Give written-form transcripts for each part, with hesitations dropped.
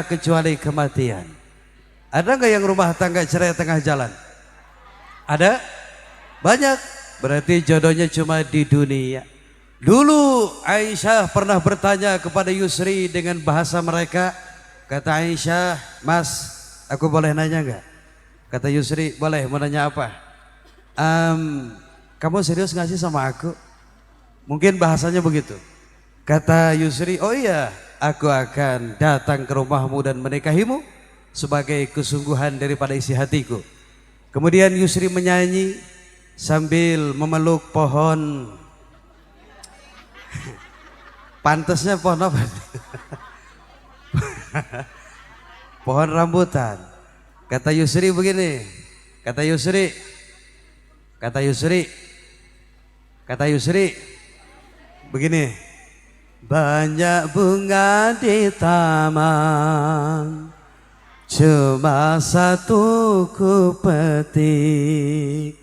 kecuali kematian. Ada nggak yang rumah tangga cerai tengah jalan? Ada? Banyak. Berarti jodohnya cuma di dunia. Dulu Aisyah pernah bertanya kepada Yusri dengan bahasa mereka. Kata Aisyah, "Mas, aku boleh nanya nggak?" Kata Yusri, "Boleh, mau nanya apa?" Kamu serius nggak sih sama aku?" Mungkin bahasanya begitu. Kata Yusri, "Oh iya, aku akan datang ke rumahmu dan menikahimu sebagai kesungguhan daripada isi hatiku." Kemudian Yusri menyanyi sambil memeluk pohon. Pantasnya pohon apa? Pohon rambutan. Kata Yusri begini. Kata Yusri. Begini. Banyak bunga di taman, cuma satu ku petik.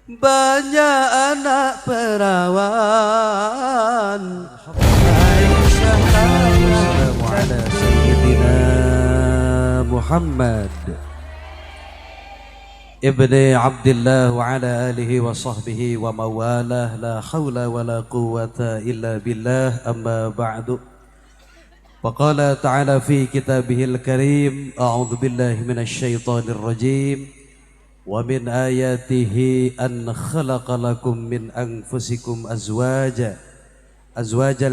Banyak anak perawan. Assalamualaikum Sayyidina Muhammad Ibni Abdillah wa ala alihi wa sahbihi wa mawalah. La hawla wa la quwwata illa billah, amma ba'du. Faqala ta'ala fi kitabihil karim, a'udhu billahi minasy syaithanir rajim. Wa min ayatihi an khalaqa lakum min anfusikum azwajan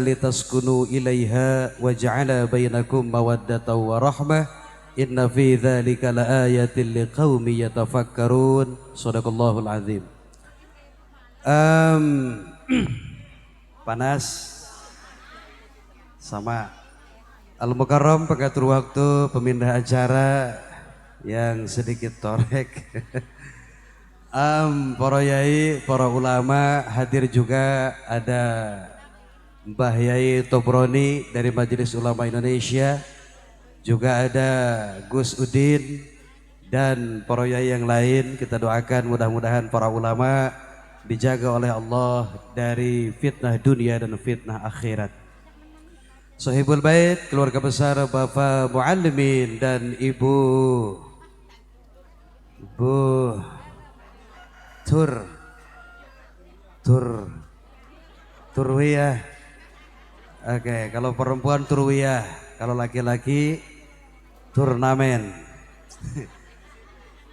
litaskunu ilaiha wa ja'ala bainakum mawaddatan wa rahmah. Inna fi dzalika laayatin liqaumin yatafakkarun. Shadaqallahul azim. Panas sama Al-Mukarram, pengatur waktu, pemindah acara yang sedikit torek. Para yai, para ulama hadir juga, ada Mbah Yai Tobroni dari Majelis Ulama Indonesia, juga ada Gus Udin dan para yai yang lain. Kita doakan mudah-mudahan para ulama dijaga oleh Allah dari fitnah dunia dan fitnah akhirat. Sohibul Bait, keluarga besar Bapak Muallimin dan Ibu Turwiyah. Oke, kalau perempuan Turwiyah, kalau laki-laki turnamen.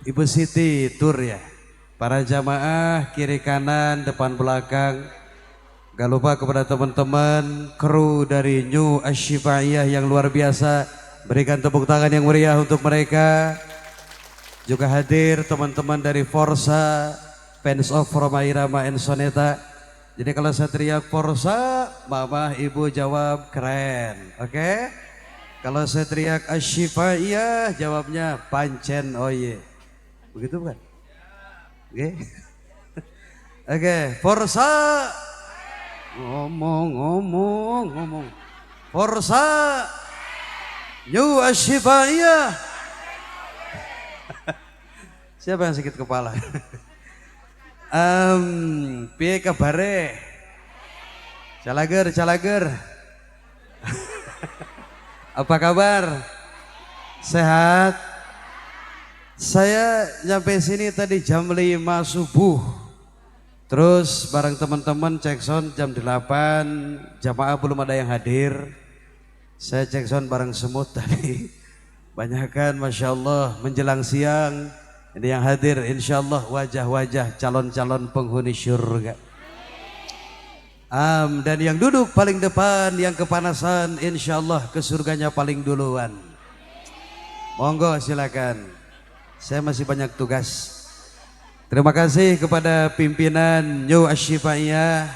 Ibu Siti Tur ya. Para jamaah kiri kanan, depan belakang. Gak lupa kepada teman-teman kru dari New Ashifaiyah yang luar biasa. Berikan tepuk tangan yang meriah untuk mereka. Juga hadir teman-teman dari Forsa, Fans of Roma Irama and Soneta. Jadi kalau saya teriak Forsa, mama ibu jawab keren, oke? Kalau saya teriak Ashifaiyah, jawabnya pancen oye. Begitu bukan? Oke? Oke, Forsa. Ngomong. Forsa. New Ashifaiyah. Siapa yang sakit kepala? Piye kabare? Calager. Apa kabar? Sehat? Saya nyampe sini tadi jam 5 subuh. Terus bareng teman-teman cek sound jam 8, jamaah belum ada yang hadir. Saya cek sound bareng semut tadi. Banyakan Masya Allah menjelang siang. Ini yang hadir insya Allah wajah-wajah calon-calon penghuni syurga. Dan yang duduk paling depan, yang kepanasan, insya Allah ke surganya paling duluan. Monggo silakan. Saya masih banyak tugas. Terima kasih kepada pimpinan New Ashifaiyah,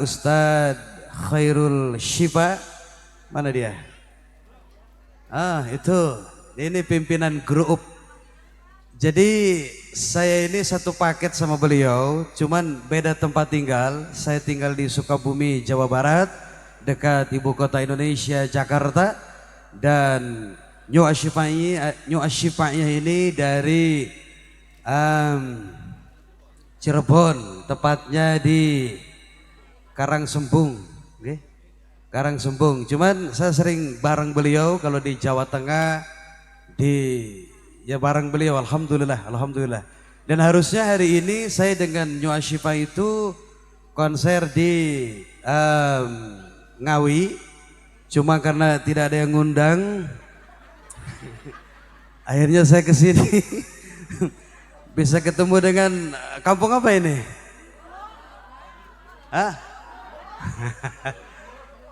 Ustadz Khairul Shifa. Mana dia? Itu. Ini pimpinan grup. Jadi saya ini satu paket sama beliau, cuman beda tempat tinggal. Saya tinggal di Sukabumi, Jawa Barat, dekat ibu kota Indonesia, Jakarta. Dan New Ashifaiyah ini dari Cirebon, tepatnya di Karangsembung. Karangsembung. Cuman saya sering bareng beliau kalau di Jawa Tengah, ya bareng beliau, alhamdulillah, alhamdulillah. Dan harusnya hari ini saya dengan Nyu Ashifa itu konser di Ngawi, cuma karena tidak ada yang ngundang, akhirnya saya ke sini. Bisa ketemu dengan kampung apa ini? Hah?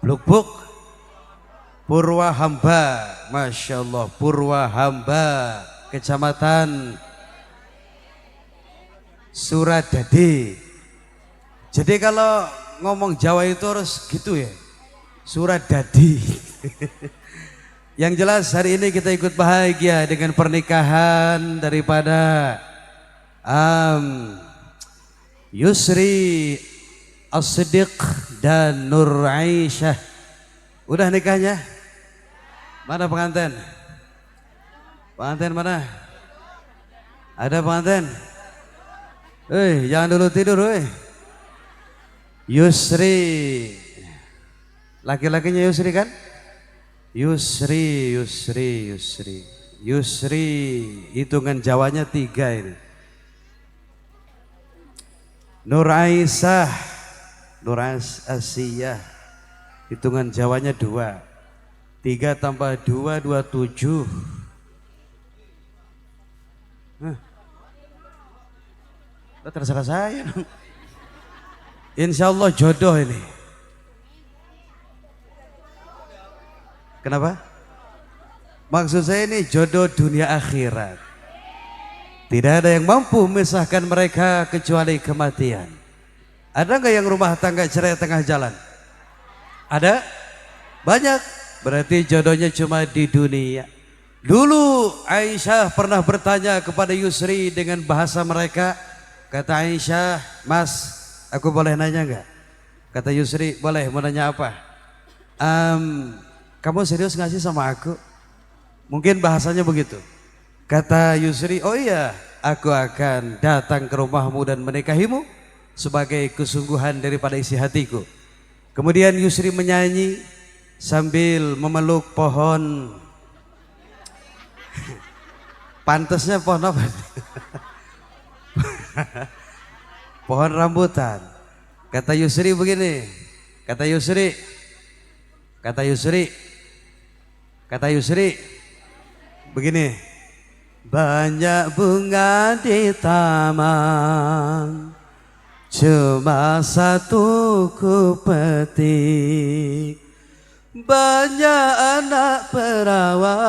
Lubuk Purwahamba, Masya Allah, Purwahamba, Kecamatan Suradadi. Jadi kalau ngomong Jawa itu harus gitu ya, Suradadi. Yang jelas hari ini kita ikut bahagia dengan pernikahan daripada Yusri As-Siddiq dan Nur Aisyah. Udah nikahnya? Mana pengantin? Pengantin mana? Ada pengantin? Jangan dulu tidur, Yusri, laki-lakinya Yusri kan? Yusri, hitungan Jawanya 3 ini. Nur Aisyah, Nur Asiyah, hitungan Jawanya 2. 3 tambah 2, 27. Terserah saya. Insya Allah jodoh ini. Kenapa? Maksud saya ini jodoh dunia akhirat. Tidak ada yang mampu memisahkan mereka kecuali kematian. Ada nggak yang rumah tangga cerai tengah jalan? Ada? Banyak. Berarti jodohnya cuma di dunia. Dulu Aisyah pernah bertanya kepada Yusri dengan bahasa mereka. Kata Aisyah, Mas, aku boleh nanya nggak? Kata Yusri, boleh. Mau nanya apa? Kamu serius nggak sih sama aku? Mungkin bahasanya begitu. Kata Yusri, oh iya, aku akan datang ke rumahmu dan menikahimu sebagai kesungguhan daripada isi hatiku. Kemudian Yusri menyanyi sambil memeluk pohon. Pantasnya pohon apa? Pohon rambutan. Kata Yusri begini. Kata Yusri begini. Banyak bunga di taman, cuma satu ku petik. Banyak anak perawan,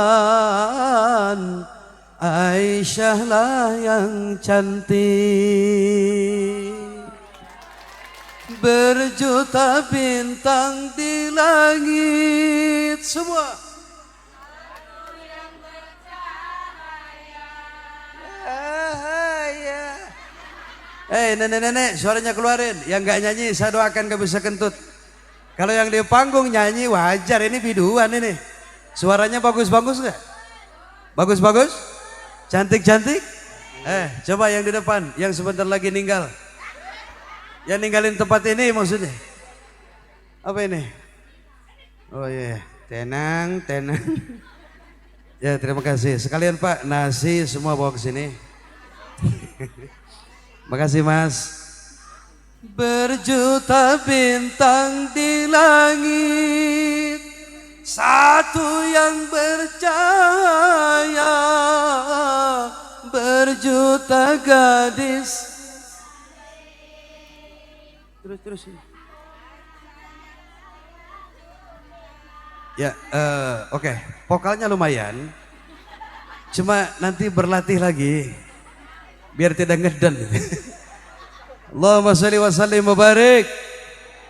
Aisyah lah yang cantik. Berjuta bintang di langit semua. Nenek-nenek suaranya keluarin. Yang gak nyanyi saya doakan gak bisa kentut. Kalau yang di panggung nyanyi wajar, ini biduan ini. Suaranya bagus-bagus gak? Bagus-bagus? Cantik-cantik? Coba yang di depan, yang sebentar lagi ninggal. Yang ninggalin tempat ini maksudnya. Apa ini? Oh iya, tenang. Ya terima kasih. Sekalian Pak, nasi semua bawa ke sini. Makasih Mas. Berjuta bintang di langit, satu yang bercahaya. Berjuta gadis. Terus. Ya, oke. Vokalnya lumayan. Cuma nanti berlatih lagi biar tidak ngeden. Allahumma shalli wa sallim wa barik.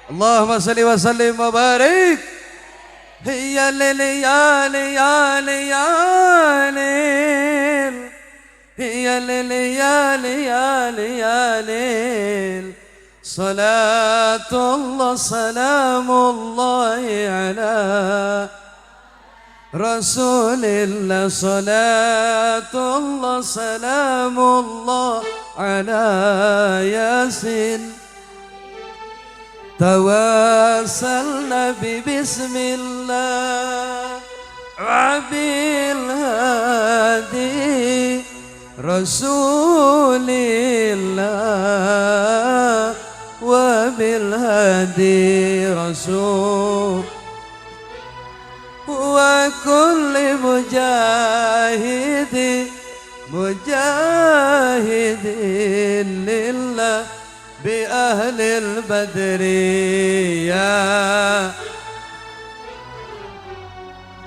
Allahumma shalli wa sallim wa barik. Ya lil ya lil ya lil ya lil. Ya lil ya lil ya lil ya lil. Salatullah salamullahi ala Rasulillah. Salatullah salamullah ala Yasin. tawassalna bi bismillah wa bil hadi rasulillah wa bil hadi rasul wa kulli mujahidin lillah bi ahlil badriyah.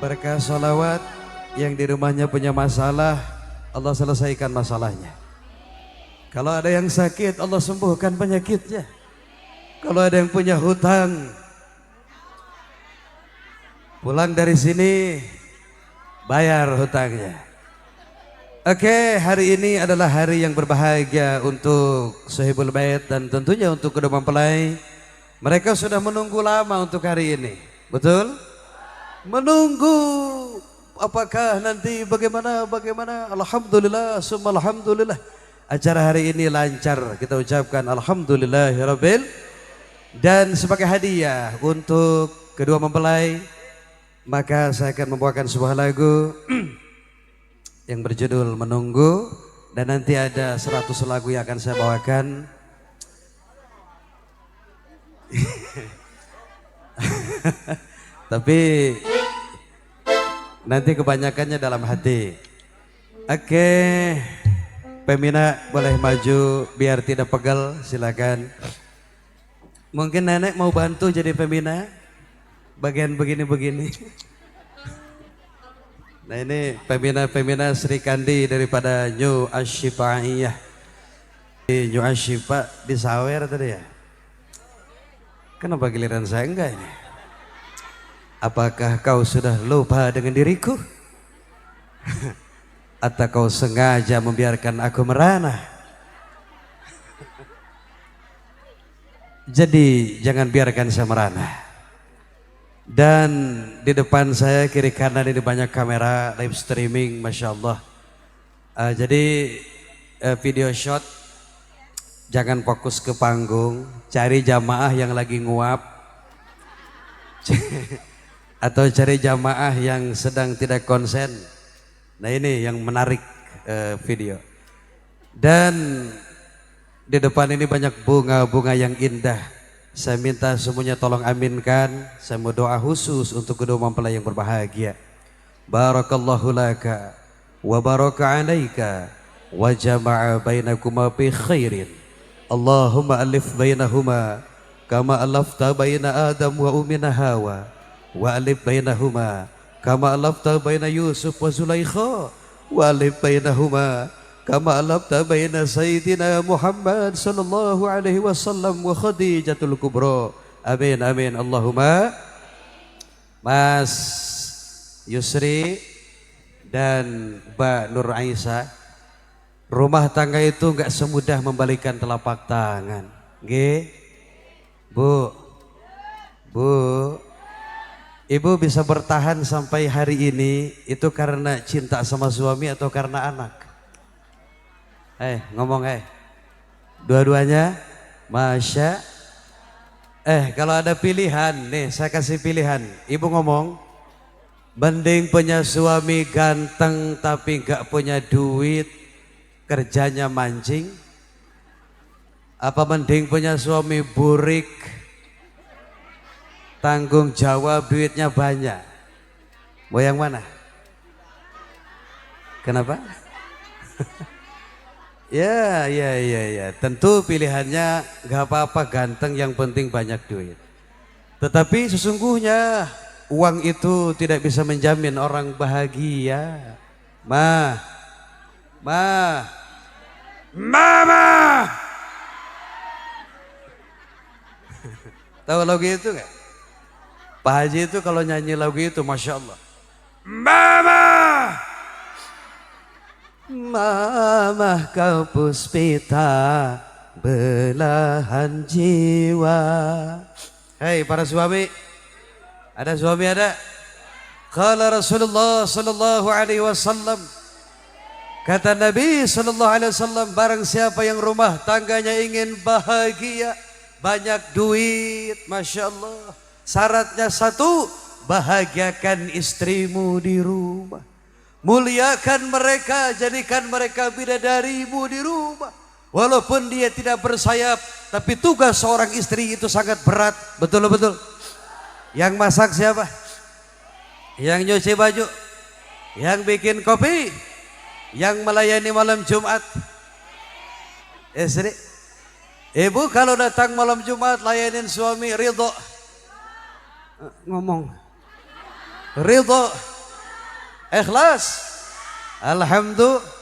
Berkah salawat yang di rumahnya punya masalah, Allah selesaikan masalahnya. Kalau ada yang sakit, Allah sembuhkan penyakitnya. Kalau ada yang punya hutang, pulang dari sini bayar hutangnya. Oke, hari ini adalah hari yang berbahagia untuk Sohibul Bait dan tentunya untuk kedua mempelai. Mereka sudah menunggu lama untuk hari ini, betul? Menunggu apakah nanti bagaimana. Alhamdulillah, summa alhamdulillah. Acara hari ini lancar, kita ucapkan alhamdulillahirabbil. Dan sebagai hadiah untuk kedua mempelai, maka saya akan membawakan sebuah lagu yang berjudul Menunggu, dan nanti ada 100 lagu yang akan saya bawakan. Tapi nanti kebanyakannya dalam hati. Oke, Pemina boleh maju biar tidak pegal, silakan. Mungkin nenek mau bantu jadi Pemina bagian begini-begini. Nah ini Pemina Sri Kandi daripada New Ashifaiyah. New Ashifa di Sawer tadi ya. Kenapa giliran saya enggak ini? Apakah kau sudah lupa dengan diriku? Atau kau sengaja membiarkan aku merana? Jadi jangan biarkan saya merana. Dan di depan saya kiri kanan ini banyak kamera live streaming, Masya Allah. Jadi video shot, jangan fokus ke panggung, cari jamaah yang lagi nguap atau cari jamaah yang sedang tidak konsen. Nah ini yang menarik video. Dan di depan ini banyak bunga-bunga yang indah. Saya minta semuanya tolong aminkan. Saya mau doa khusus untuk kedua mempelai yang berbahagia. Barakallahu laka wa baraka alaika wa jama'a bainakuma bi khairin. Allahumma alif bainahuma kama alafta baina Adam wa ummina Hawa wa alif bainahuma kama alafta baina Yusuf wa Zulaikha wa alif bainahuma kama alafta baina Sayyidina Muhammad sallallahu alaihi wasallam wa Khadijatul Kubra. Amin amin Allahumma. Mas Yusri dan Mbak Nur Aisyah, rumah tangga itu enggak semudah membalikan telapak tangan. Nggih. Bu. Ibu bisa bertahan sampai hari ini itu karena cinta sama suami atau karena anak? Ngomong dua-duanya. Masya. Kalau ada pilihan nih, saya kasih pilihan. Ibu ngomong, mending punya suami ganteng tapi gak punya duit, kerjanya mancing, apa mending punya suami burik, tanggung jawab, duitnya banyak? Mau yang mana? Kenapa? Ya. Tentu pilihannya gak apa-apa ganteng, yang penting banyak duit. Tetapi sesungguhnya uang itu tidak bisa menjamin orang bahagia. Mama. Tahu lagu itu gak? Pak Haji itu kalau nyanyi lagu itu Masya Allah. Mama kau puspita belahan jiwa. Hei para suami, ada suami ada? Qala Rasulullah sallallahu alaihi wasallam, kata Nabi sallallahu alaihi wasallam, barang siapa yang rumah tangganya ingin bahagia, banyak duit, Masya Allah. Syaratnya satu, bahagiakan istrimu di rumah. Muliakan mereka, jadikan mereka bidadarimu di rumah. Walaupun dia tidak bersayap, tapi tugas seorang istri itu sangat berat. Betul-betul. Yang masak siapa? Yang nyuci baju? Yang bikin kopi? Yang melayani malam Jumat? Istri? Ibu kalau datang malam Jumat layanin suami ridho. Ngomong. Ridho. Ikhlas. Alhamdulillah.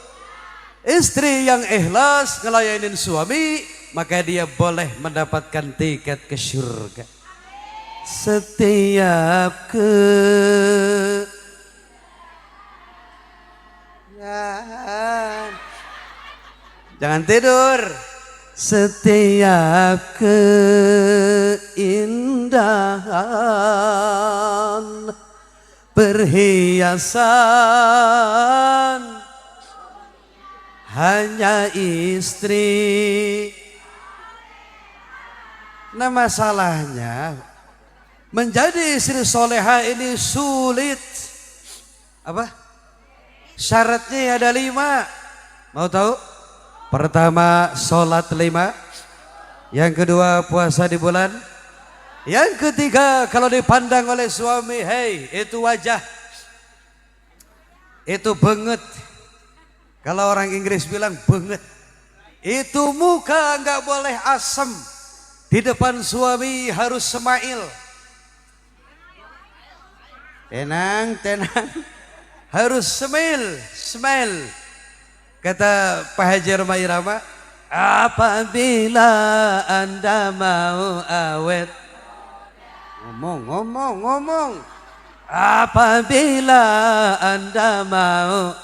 Istri yang ikhlas ngelayanin suami, maka dia boleh mendapatkan tiket ke surga. Setiap jangan tidur. Setiap keindahan perhiasan hanya istri. Nah masalahnya menjadi istri soleha ini sulit. Apa? Syaratnya ada 5. Mau tahu? Pertama, sholat 5. Yang kedua, puasa di bulan. Yang ketiga, kalau dipandang oleh suami, hei, itu wajah, itu banget. Kalau orang Inggris bilang banget, itu muka nggak boleh asem. Di depan suami harus smile. Tenang, tenang. Harus smile. Kata Pak Haji Roma Irama, apabila Anda mau awet, ngomong. Apabila Anda mau,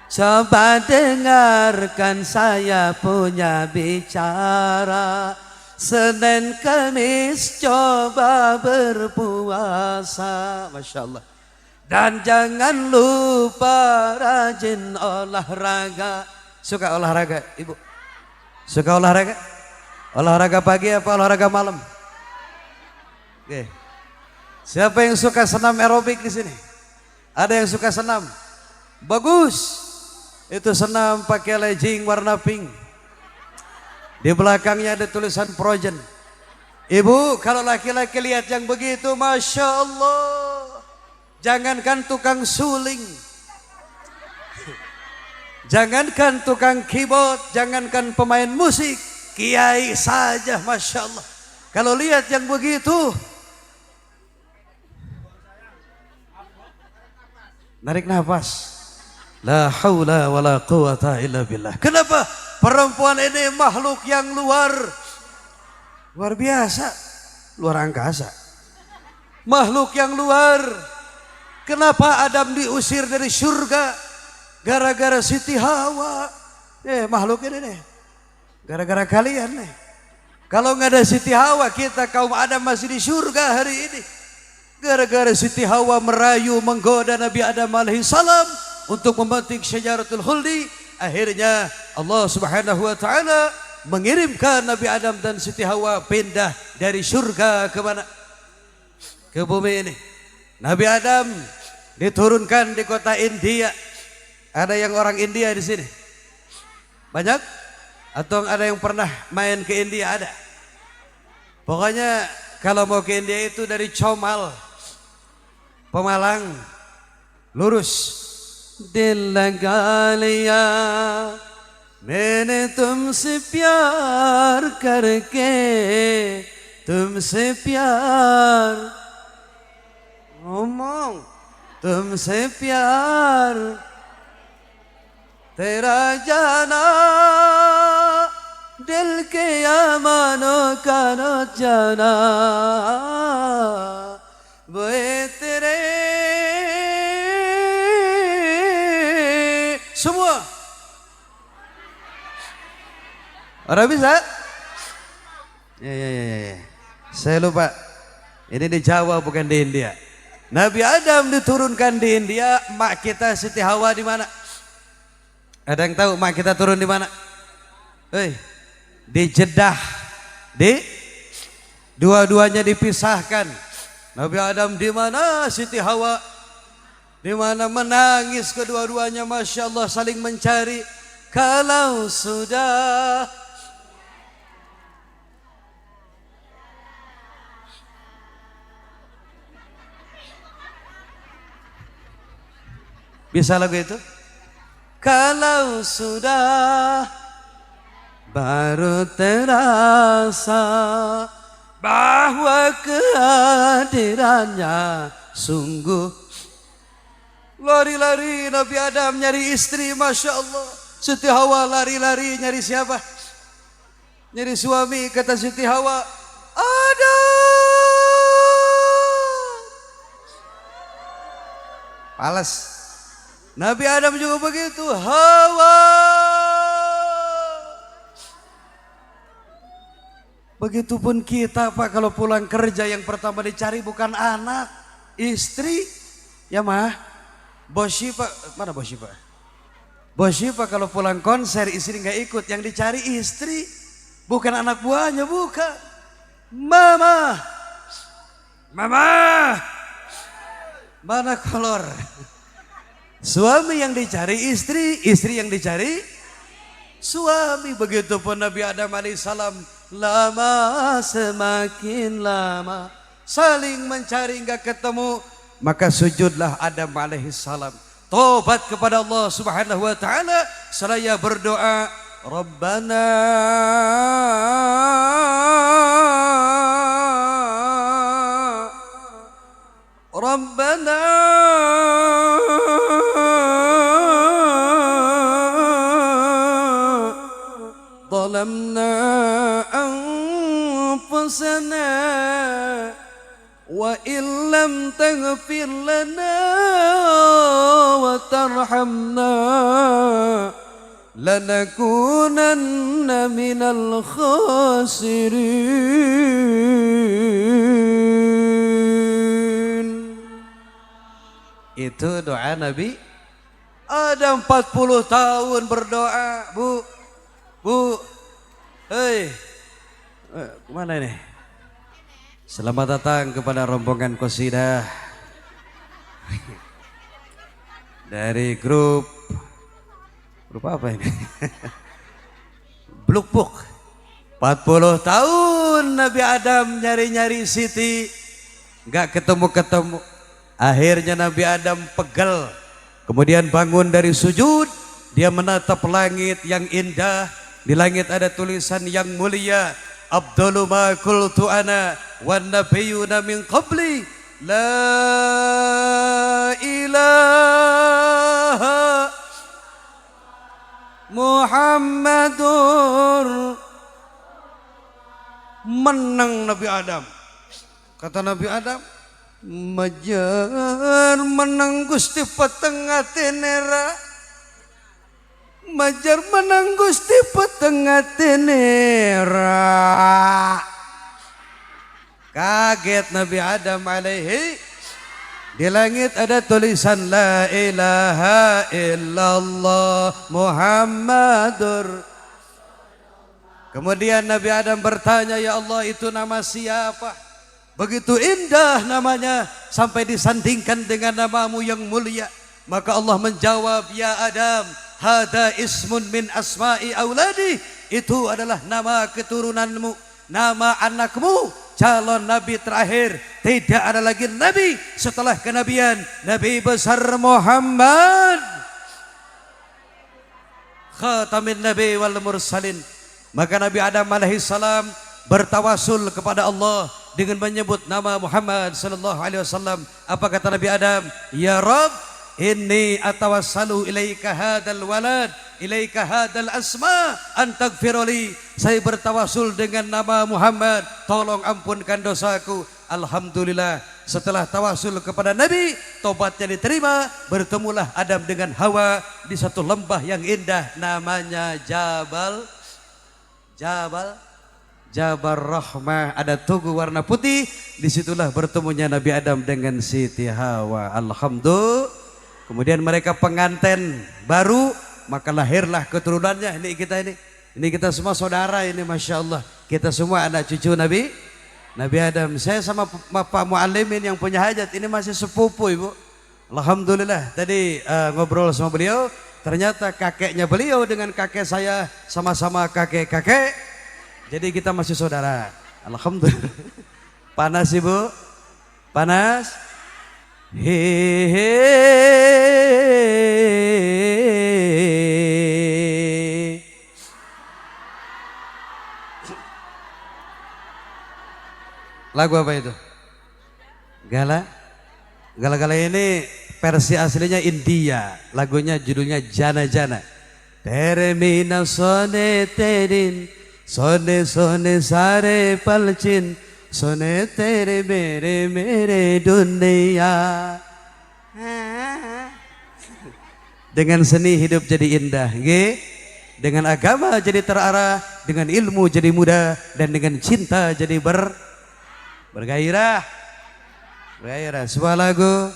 coba dengarkan saya punya bicara. Senin Kamis coba berpuasa, Masya Allah. Dan jangan lupa rajin olahraga. Suka olahraga, Ibu? Suka olahraga? Olahraga pagi apa olahraga malam? Oke. Siapa yang suka senam aerobik di sini? Ada yang suka senam? Bagus. Itu senam pakai legging warna pink. Di belakangnya ada tulisan Projen. Ibu, kalau laki-laki lihat yang begitu, Masya Allah. Jangankan tukang suling, jangankan tukang keyboard, jangankan pemain musik, kiai saja, Masya Allah. Kalau lihat yang begitu, narik nafas. La haula wa la quwata illa billah. Kenapa? Perempuan ini makhluk yang luar biasa, luar angkasa. Makhluk yang luar. Kenapa Adam diusir dari surga? Gara-gara Siti Hawa. Makhluk ini nih. Gara-gara kalian nih. Kalau nggak ada Siti Hawa, kita kaum Adam masih di surga hari ini. Gara-gara Siti Hawa merayu, menggoda Nabi Adam alaihissalam untuk memetik syajaratul khuldi. Akhirnya Allah subhanahu wa ta'ala mengirimkan Nabi Adam dan Siti Hawa pindah dari surga ke mana? Ke bumi ini. Nabi Adam diturunkan di kota India. Ada yang orang India di sini? Banyak? Atau ada yang pernah main ke India? Ada. Pokoknya kalau mau ke India itu dari Comal, Pemalang, lurus. Dil laga liya मैंने तुमसे प्यार करके तुमसे प्यार ngomong तुमसे प्यार तेरा जाना दिल के अमानों का न जाना वो तेरे semua. Orang bisa? Ya. Saya lupa. Ini di Jawa bukan di India. Nabi Adam diturunkan di India. Mak kita Siti Hawa di mana? Ada yang tahu mak kita turun di mana? Hei, di Jeddah, di dua-duanya dipisahkan. Nabi Adam di mana, Siti Hawa di mana, menangis kedua-duanya, Masya Allah, saling mencari. Kalau sudah bisa lagu itu? Kalau sudah baru terasa bahwa kehadirannya sungguh. Lari-lari Nabi Adam nyari istri, Masya Allah. Siti Hawa lari-lari nyari siapa? Nyari suami. Kata Siti Hawa, Adam. Pales. Nabi Adam juga begitu. Hawa. Begitupun kita Pak, kalau pulang kerja yang pertama dicari bukan anak, istri. Ya mah, Bos Syifa, mana Bos Syifa? Bos Syifa kalau pulang konser istri nggak ikut, yang dicari istri, bukan anak buahnya, bukan. Mama, mama, mana kolor? Suami yang dicari istri, istri yang dicari suami. Begitupun Nabi Adam alaihissalam, lama semakin lama saling mencari nggak ketemu, maka sujudlah Adam alaihissalam, tobat kepada Allah subhanahu wa ta'ala, seraya berdoa, Rabbana Rabbana ظلمنا أنفسنا وإن لم تغفر لنا وترحمنا لنكونن من الخاسرين. Itu doa Nabi Adam 40 tahun berdoa. Bu, hei, kemana ini? Selamat datang kepada rombongan qasidah dari grup apa ini? Bluk Book. 40 tahun Nabi Adam nyari-nyari Siti, nggak ketemu-ketemu. Akhirnya Nabi Adam pegel, kemudian bangun dari sujud, dia menatap langit yang indah. Di langit ada tulisan yang mulia, Abdullu ma qultu ana wan nabiyyuna min qabli la ilaha Muhammadur. Menang Nabi Adam. Kata Nabi Adam, majar menang Gusti petengah tenera. Majar menang Gusti petengah tenera. Kaget Nabi Adam alaihi. Di langit ada tulisan la ilaha illallah Muhammadur. Kemudian Nabi Adam bertanya, ya Allah, itu nama siapa? Begitu indah namanya sampai disandingkan dengan namamu yang mulia. Maka Allah menjawab, ya Adam, hada ismun min asma'i auladi. Itu adalah nama keturunanmu, nama anakmu, calon nabi terakhir. Tidak ada lagi nabi setelah kenabian Nabi besar Muhammad, khatamin nabi wal mursalin. Maka Nabi Adam alaihissalam bertawasul kepada Allah dengan menyebut nama Muhammad sallallahu alaihi wasallam. Apa kata Nabi Adam? Ya Rabb, inni atawassalu ilaika hadal walad, ilaika hadal asma, antagfiroli. Saya bertawasul dengan nama Muhammad, tolong ampunkan dosaku. Alhamdulillah, setelah tawasul kepada Nabi, tobatnya diterima. Bertemulah Adam dengan Hawa di satu lembah yang indah, namanya Jabal Rahmah. Ada tugu warna putih. Disitulah bertemunya Nabi Adam dengan Siti Hawa. Alhamdulillah. Kemudian mereka pengantin baru, maka lahirlah keturunannya. Ini kita ini Ini kita semua saudara ini, Masya Allah. Kita semua anak cucu Nabi Adam. Saya sama Pak Muallimin yang punya hajat ini masih sepupu Ibu. Alhamdulillah. Tadi ngobrol sama beliau, ternyata kakeknya beliau dengan kakek saya sama-sama kakek-kakek. Jadi kita masih saudara. Alhamdulillah. Panas Ibu? Panas? Hehehe. Lagu apa itu? Gala? Gala-gala ini versi aslinya India. Lagunya judulnya Jana Jana. Tere mina sone terin, sone sone sare palcin, sone tere mere mere dunia. Dengan seni hidup jadi indah, nggih. Dengan agama jadi terarah, dengan ilmu jadi mudah, dan dengan cinta jadi bergairah. Sebuah lagu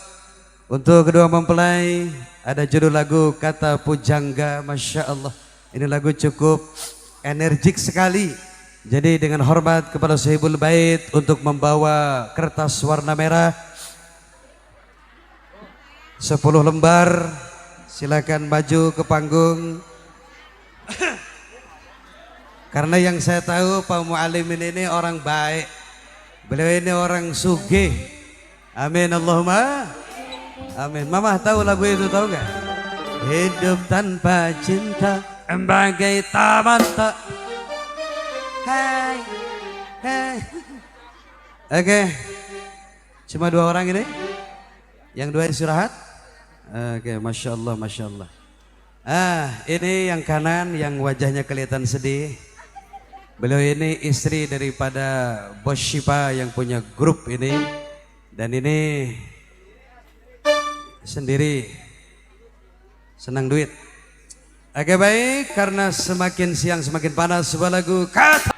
untuk kedua mempelai, ada judul lagu Kata Pujangga. Masya Allah, ini lagu cukup energik sekali. Jadi dengan hormat kepada Sahibul Bait untuk membawa kertas warna merah 10 lembar, silakan maju ke panggung. Karena yang saya tahu Pak Muallimin ini orang baik, beliau ini orang sugih. Amin Allahumma amin. Mama tahu lagu itu, tahu nggak? Hidup tanpa cinta bagai taman tak. Hai, hai. Oke, cuma 2 orang ini, yang 2 istirahat. Oke, masya Allah, masya Allah. Ini yang kanan, yang wajahnya kelihatan sedih. Beliau ini istri daripada Bos Syifa yang punya grup ini. Dan ini sendiri senang duit. Oke baik, karena semakin siang semakin panas, sebuah lagu Kata.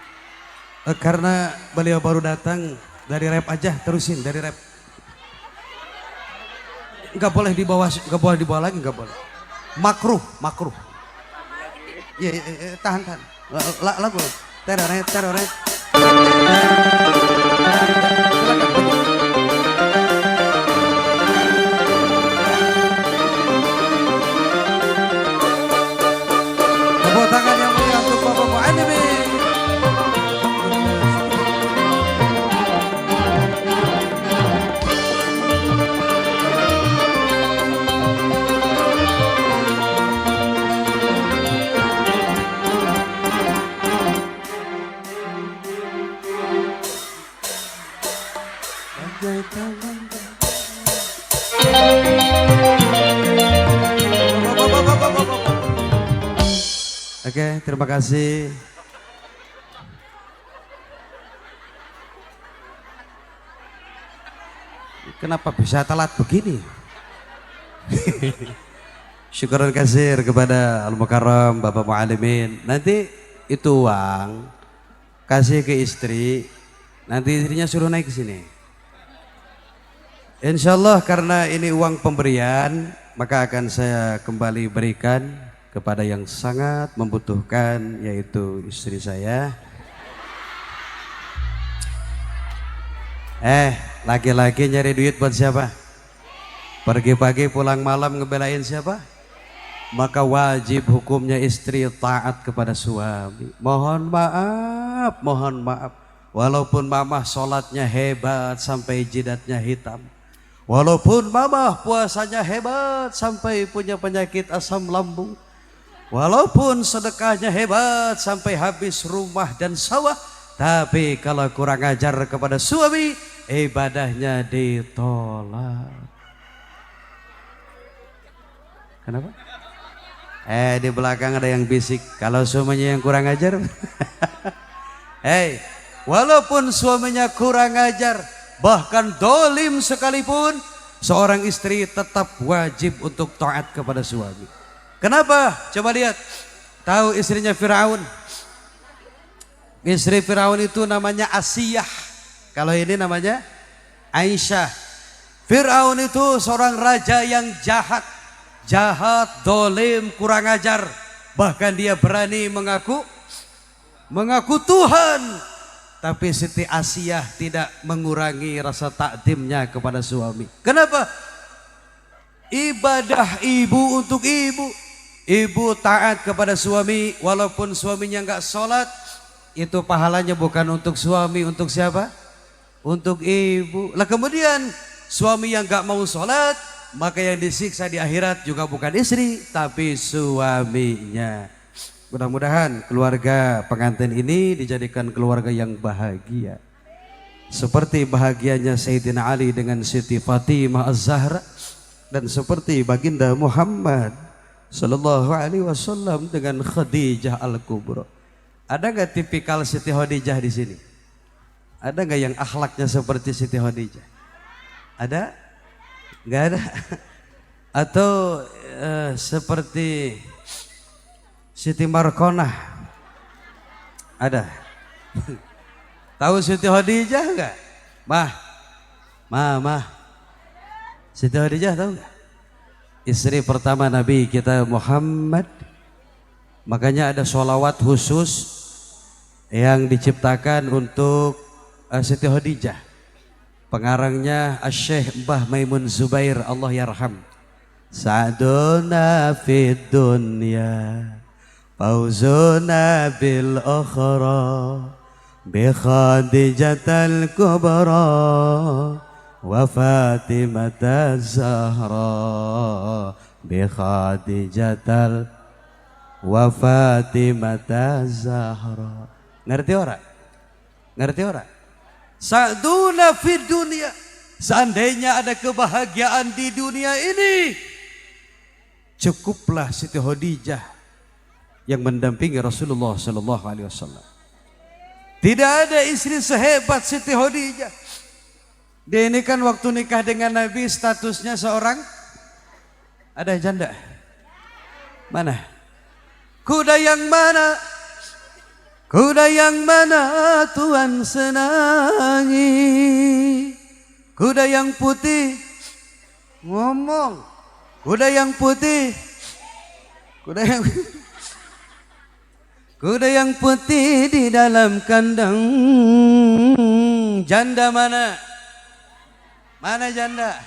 Karena beliau baru datang, dari rap aja, terusin dari rap. Enggak boleh dibawa, enggak boleh dibawa lagi, enggak boleh. Makruh. Iya, tahan. Lagu teroret. Tepuk tangan yang mulia untuk Bapak Muallimin. Oke, terima kasih. Kenapa bisa telat begini? Syukuran kasir kepada Al-Mukarram Bapak Muallimin. Nanti itu uang kasih ke istri, nanti istrinya suruh naik ke sini. Insya Allah karena ini uang pemberian, maka akan saya kembali berikan kepada yang sangat membutuhkan, yaitu istri saya. Laki-laki nyari duit buat siapa? Pagi-pagi pulang malam ngebelain siapa? Maka wajib hukumnya istri taat kepada suami. Mohon maaf. Walaupun mamah sholatnya hebat sampai jidatnya hitam. Walaupun mamah puasanya hebat sampai punya penyakit asam lambung. Walaupun sedekahnya hebat sampai habis rumah dan sawah, tapi kalau kurang ajar kepada suami, ibadahnya ditolak. Kenapa? Di belakang ada yang bisik, kalau suaminya yang kurang ajar. Walaupun suaminya kurang ajar, bahkan dolim sekalipun, seorang istri tetap wajib untuk taat kepada suami. Kenapa? Coba lihat. Tahu istrinya Firaun? Istri Firaun itu namanya Asiyah. Kalau ini namanya Aisyah. Firaun itu seorang raja yang jahat, dolim, kurang ajar. Bahkan dia berani mengaku mengaku Tuhan, tapi Siti Asiyah tidak mengurangi rasa takdimnya kepada suami. Kenapa? Ibadah ibu untuk ibu. Ibu taat kepada suami walaupun suaminya enggak sholat, itu pahalanya bukan untuk suami, untuk siapa? Untuk ibu. Lah kemudian suami yang enggak mau sholat, maka yang disiksa di akhirat juga bukan istri, tapi suaminya. Mudah-mudahan keluarga pengantin ini dijadikan keluarga yang bahagia. Seperti bahagianya Sayyidina Ali dengan Siti Fatimah Az-Zahra, dan seperti baginda Muhammad Sallallahu Alaihi Wasallam dengan Khadijah Al-Kubra. Ada nggak tipikal Siti Khadijah di sini? Ada nggak yang akhlaknya seperti Siti Khadijah? Ada? Nggak ada? Atau seperti Siti Markonah? Ada? Tahu Siti Khadijah nggak? Mah. Siti Khadijah tahu nggak? Istri pertama Nabi kita Muhammad. Makanya ada sholawat khusus yang diciptakan untuk Siti Khadijah. Pengarangnya Asy-Syaikh Mbah Maimun Zubair, Allah yarham. Sa'duna fid dunya fauzuna bil akhirah bi Khadijatal kubra wa Fatimah Az-Zahra bi Khadijatal wa Fatimah Az-Zahra. Ngerti ora? Ngerti ora? Sa'duna fid dunya, seandainya ada kebahagiaan di dunia ini, cukuplah Siti Khadijah yang mendampingi Rasulullah sallallahu alaihi wasallam. Tidak ada istri sehebat Siti Khadijah. Dia ini kan waktu nikah dengan Nabi statusnya seorang ada janda. Mana? Kuda yang mana? Kuda yang mana Tuhan senangi? Kuda yang putih. Ngomong. Kuda yang putih. Kuda yang putih di dalam kandang. Janda mana? Mana janda?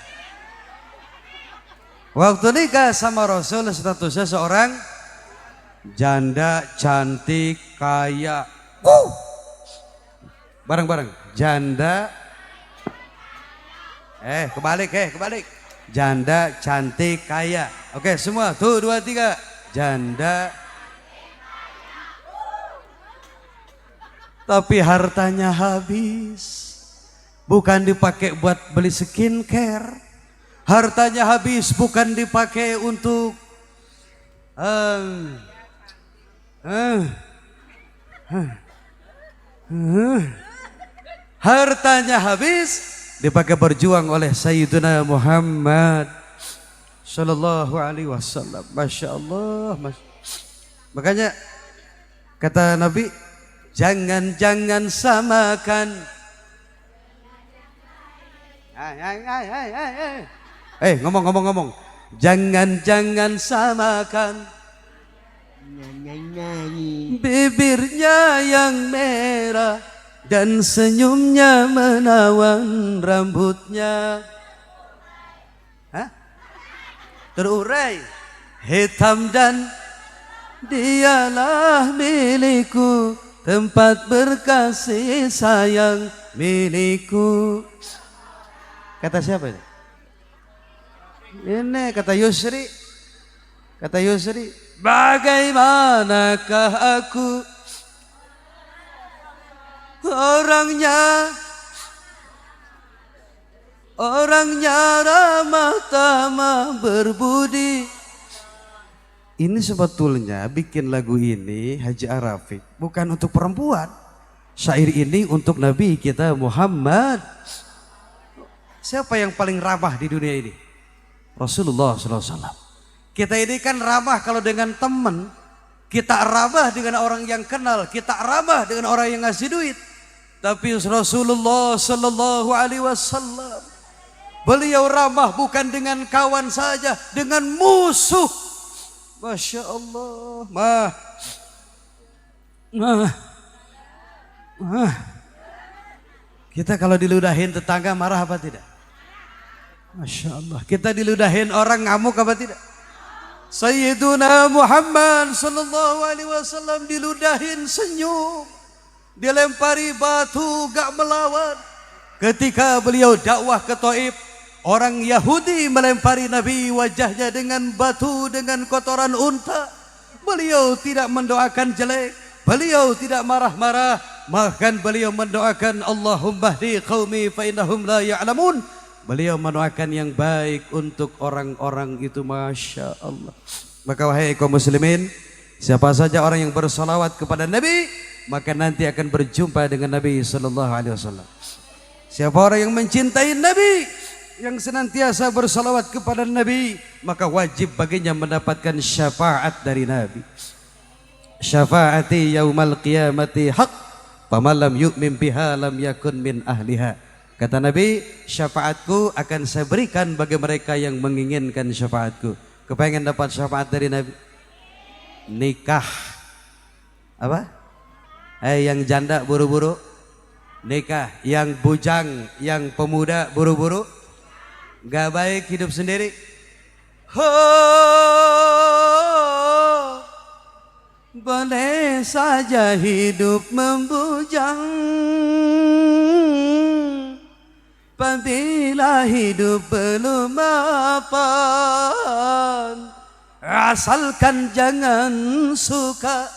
Waktu nikah sama Rasul statusnya seorang janda, cantik, kaya. Bareng-bareng. Janda. Kebalik. Janda, cantik, kaya. Oke, semua. Tuh, 2, 3. Janda. Tapi hartanya habis. Bukan dipakai buat beli skincare. Hartanya habis bukan dipakai untuk hartanya habis dipakai berjuang oleh Sayyidina Muhammad Sallallahu Alaihi Wasallam. Masya Allah. Makanya kata Nabi, jangan samakan. Ngomong. Jangan samakan bibirnya yang merah dan senyumnya menawan rambutnya. Terurai hitam dan dialah milikku, tempat berkasih sayang milikku. Kata siapa ini? Ini kata Yusri. Kata Yusri, bagaimanakah aku orangnya ramah tamah berbudi. Ini sebetulnya bikin lagu ini Haji Arafiq bukan untuk perempuan. Syair ini untuk Nabi kita Muhammad. Siapa yang paling ramah di dunia ini? Rasulullah SAW. Kita ini kan ramah kalau dengan teman. Kita ramah dengan orang yang kenal. Kita ramah dengan orang yang ngasih duit. Tapi Rasulullah Sallallahu Alaihi Wasallam, beliau ramah bukan dengan kawan saja, dengan musuh. Masya Allah. Ah, kita kalau diludahin tetangga marah apa tidak? Masya Allah. Kita diludahin orang ngamuk apa tidak? Sayyiduna Muhammad sallallahu alaihi wasallam diludahin senyum, dilempari batu gak melawan. Ketika beliau dakwah ke Taif, orang Yahudi melempari Nabi wajahnya dengan batu, dengan kotoran unta. Beliau tidak mendoakan jelek, beliau tidak marah-marah, bahkan beliau mendoakan Allahumma hdi qaumi fa innahum la ya'lamun. Beliau mendoakan yang baik untuk orang-orang itu, Masya Allah. Maka wahai kaum muslimin, siapa saja orang yang bersalawat kepada Nabi, maka nanti akan berjumpa dengan Nabi sallallahu alaihi wasallam. Siapa orang yang mencintai Nabi, yang senantiasa bersalawat kepada Nabi, maka wajib baginya mendapatkan syafaat dari Nabi. Syafaati yaumal qiyamati haq, faman lam yu'min biha lam yakun min ahliha. Kata Nabi, syafaatku akan saya berikan bagi mereka yang menginginkan syafaatku. Kepengen dapat syafaat dari Nabi? Nikah. Apa? Yang janda buru-buru nikah, yang bujang, yang pemuda buru-buru. Gak baik hidup sendiri. Boleh saja hidup membujang, apabila hidup belum mapan, asalkan jangan suka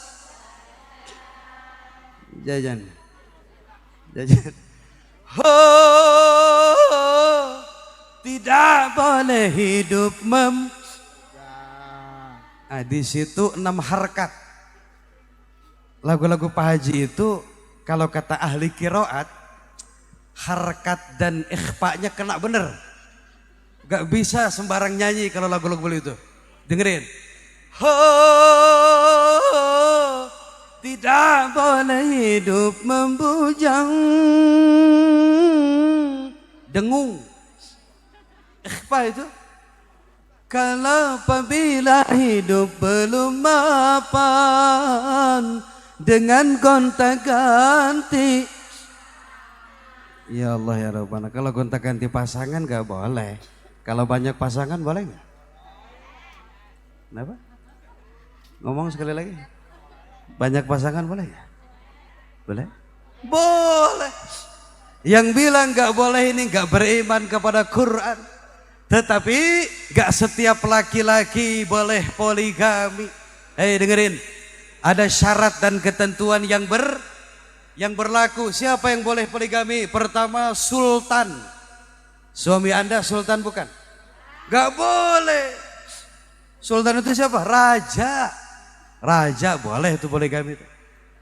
jajan. Tidak boleh hidup di situ 6 harkat. Lagu-lagu Pak Haji itu kalau kata ahli qiraat, harkat dan ikhfa'nya kena bener. Gak bisa sembarang nyanyi kalau lagu-lagu itu. Dengerin. Tidak boleh hidup membujang, dengung. Ikhfa itu kalau apabila hidup belum mapan, dengan gonta-ganti. Ya Allah ya Rabbana, kalau gonta-ganti pasangan gak boleh. Kalau banyak pasangan boleh gak? Kenapa? Ngomong sekali lagi. Banyak pasangan boleh gak? Boleh? Boleh. Yang bilang gak boleh ini gak beriman kepada Quran. Tetapi gak setiap laki-laki boleh poligami. Dengerin. Ada syarat dan ketentuan yang berlaku. Siapa yang boleh poligami? Pertama, sultan. Suami Anda sultan bukan? Gak boleh. Sultan itu siapa? Raja. Raja boleh itu poligami.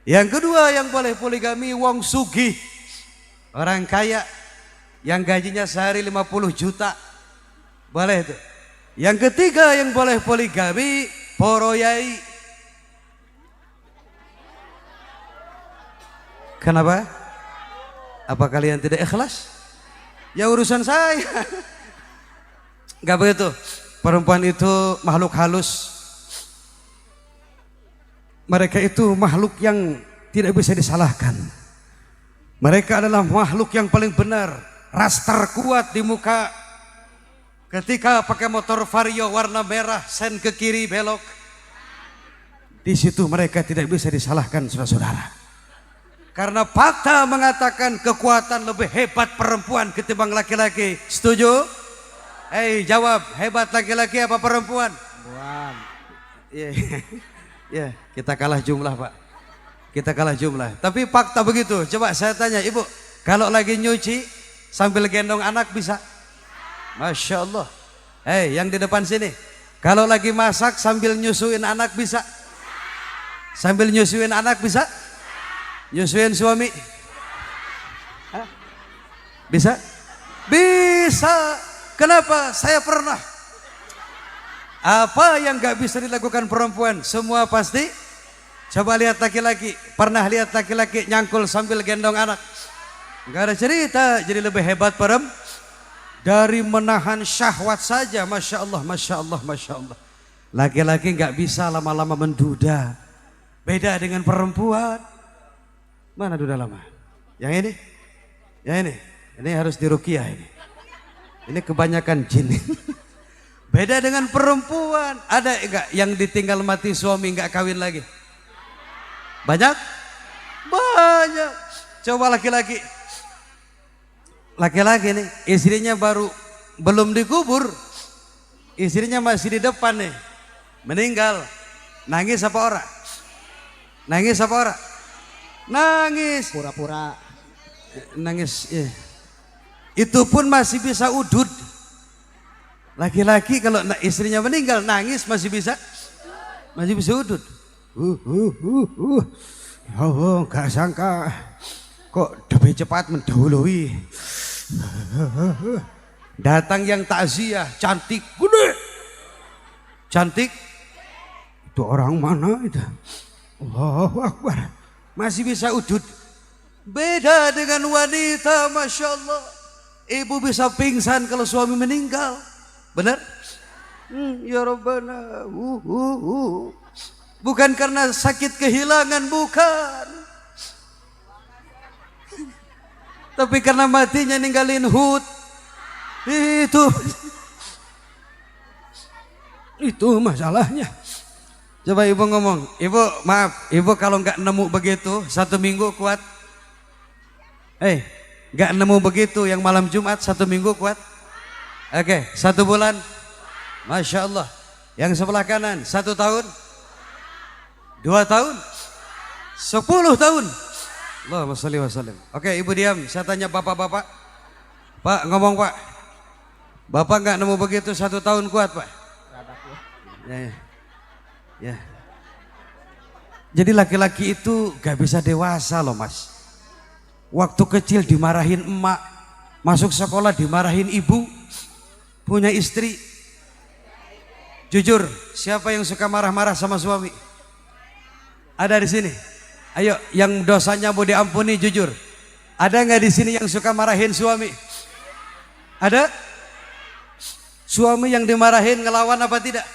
Yang kedua yang boleh poligami wong sugih, orang kaya yang gajinya sehari 50 juta. Boleh itu. Yang ketiga yang boleh poligami poro yai. Kenapa? Apa kalian tidak ikhlas? Ya urusan saya. Gak begitu. Perempuan itu makhluk halus. Mereka itu makhluk yang tidak bisa disalahkan. Mereka adalah makhluk yang paling benar. Ras terkuat di muka. Ketika pakai motor Vario warna merah, sen ke kiri belok. Di situ mereka tidak bisa disalahkan, saudara-saudara. Karena fakta mengatakan kekuatan lebih hebat perempuan ketimbang laki-laki. Setuju? Jawab, hebat laki-laki apa perempuan? Perempuan. Ya, kita kalah jumlah, Pak. Kita kalah jumlah. Tapi fakta begitu. Coba saya tanya, Ibu, kalau lagi nyuci sambil gendong anak bisa? Masya Allah. Yang di depan sini, kalau lagi masak sambil nyusuin anak bisa? Sambil nyusuin anak bisa? Nyusuin suami? Hah? Bisa? Bisa. Kenapa? Saya pernah. Apa yang gak bisa dilakukan perempuan? Semua pasti. Coba lihat laki-laki. Pernah lihat laki-laki nyangkul sambil gendong anak? Gak ada cerita. Jadi lebih hebat perempuan. Dari menahan syahwat saja. Masya Allah, Masya Allah, Masya Allah. Laki-laki gak bisa lama-lama menduda. Beda dengan perempuan. Mana duda lama? Yang ini? Yang ini? Ini harus diruqyah ini. Ini kebanyakan jin. Beda dengan perempuan. Ada enggak yang ditinggal mati suami enggak kawin lagi? Banyak? Banyak. Coba laki-laki. Laki-laki nih, istrinya belum dikubur. Istrinya masih di depan nih. Meninggal. Nangis apa ora? Nangis apa ora? Nangis. Pura-pura. Nangis. Ya. Itu pun masih bisa udud. Laki-laki kalau istrinya meninggal nangis masih bisa udud. Ya Allah, gak sangka kok lebih cepat mendahului. Datang yang takziah, cantik, gede. Cantik. Itu orang mana itu? Allahu Akbar. Masih bisa udud. Beda dengan wanita, Masya Allah. Ibu bisa pingsan kalau suami meninggal. Benar? Ya Rabbana. Bukan karena sakit kehilangan, bukan. Tapi karena matinya ninggalin hut. Itu masalahnya. Coba ibu ngomong, ibu maaf, ibu kalau nggak nemu begitu 1 minggu kuat. Nggak nemu begitu yang malam Jumat 1 minggu kuat. Oke, 1 bulan, Masya Allah. Yang sebelah kanan 1 tahun, 2 tahun, 10 tahun. Allahumma sholli wa sallim. Oke, ibu diam. Saya tanya bapak-bapak. Pak, ngomong pak. Bapak nggak nemu begitu 1 tahun kuat pak? Ya. Jadi laki-laki itu gak bisa dewasa loh mas. Waktu kecil dimarahin emak, masuk sekolah dimarahin ibu, punya istri. Jujur, siapa yang suka marah-marah sama suami? Ada di sini? Ayo, yang dosanya mau diampuni jujur. Ada nggak di sini yang suka marahin suami? Ada? Suami yang dimarahin ngelawan apa tidak?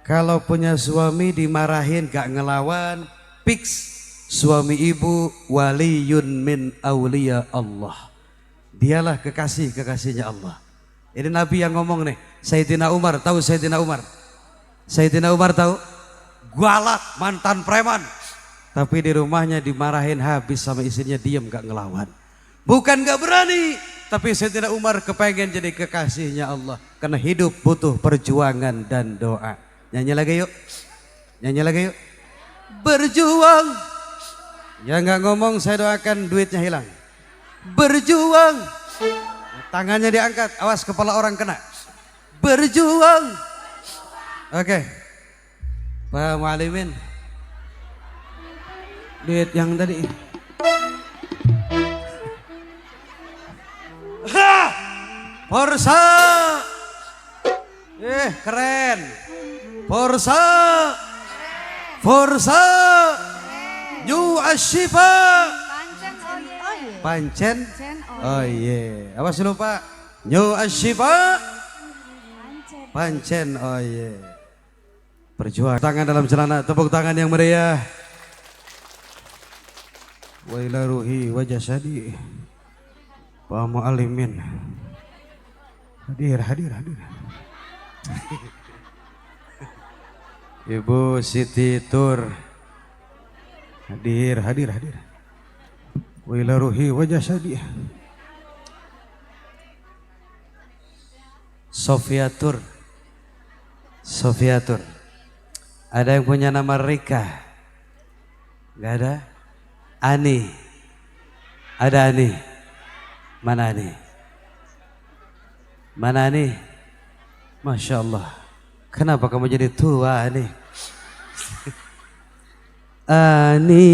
Kalau punya suami dimarahin gak ngelawan, fix suami ibu waliyun min auliya Allah. Dialah kekasihnya Allah. Ini Nabi yang ngomong nih. Sayyidina Umar, tahu Sayyidina Umar? Sayyidina Umar tahu? Galak, mantan preman. Tapi di rumahnya dimarahin habis sama istrinya, diam gak ngelawan. Bukan gak berani, tapi Sayyidina Umar kepengen jadi kekasihnya Allah. Karena hidup butuh perjuangan dan doa. Nyanyi lagi yuk. Nyanyi lagi yuk. Berjuang. Ya nggak ngomong saya doakan duitnya hilang. Berjuang. Tangannya diangkat, awas kepala orang kena. Berjuang. Oke. Pak Mualimin. Duit yang tadi. Forsa. Keren. Forsa. New Ashifa. Pancen. Oh iya. Awas lupa. New Ashifa. Pancen. Oh iya. Berjuang. Tangan dalam celana. Tepuk tangan yang meriah. Wa ila ruhi wa jasadi. Pak Mualimin. Hadir. Ibu Siti Tur. Hadir. Wa ila ruhi wa jasadi. Sofiatur. Ada yang punya nama Rika? Gak ada? Ani. Ada Ani? Mana Ani? Masya Allah. Kenapa kamu jadi tua Ani? Ani,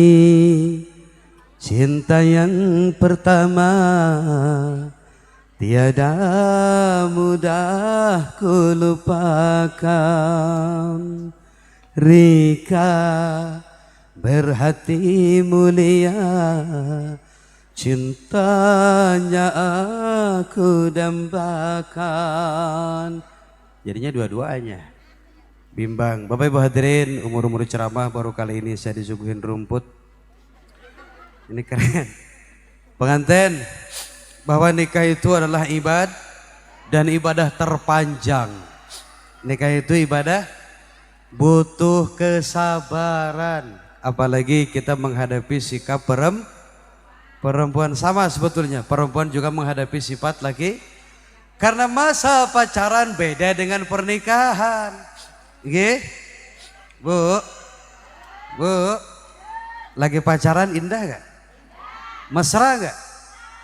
cinta yang pertama tiada mudah ku lupakan. Rika berhati mulia, cintanya aku dambakan. Jadinya dua-duanya. Bimbang. Bapak Ibu hadirin, umur ceramah baru kali ini saya disuguhin rumput. Ini keren. Pengantin, bahwa nikah itu adalah ibadah dan ibadah terpanjang. Nikah itu ibadah butuh kesabaran. Apalagi kita menghadapi sikap perempuan, sama sebetulnya. Perempuan juga menghadapi sifat laki. Karena masa pacaran beda dengan pernikahan. Oke? Bu, lagi pacaran indah gak? Mesra gak?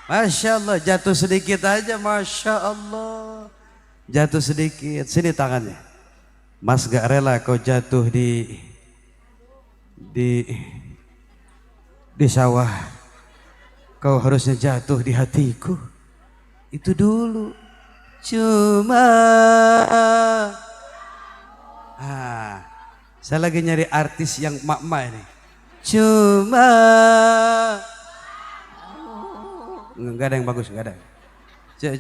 Masya Allah, jatuh sedikit aja, Masya Allah. Jatuh sedikit, sini tangannya. Mas gak rela kau jatuh di sawah. Kau harusnya jatuh di hatiku. Itu dulu. Cuma saya lagi nyari artis yang mak-mak ini. Cuma enggak ada yang bagus, enggak ada.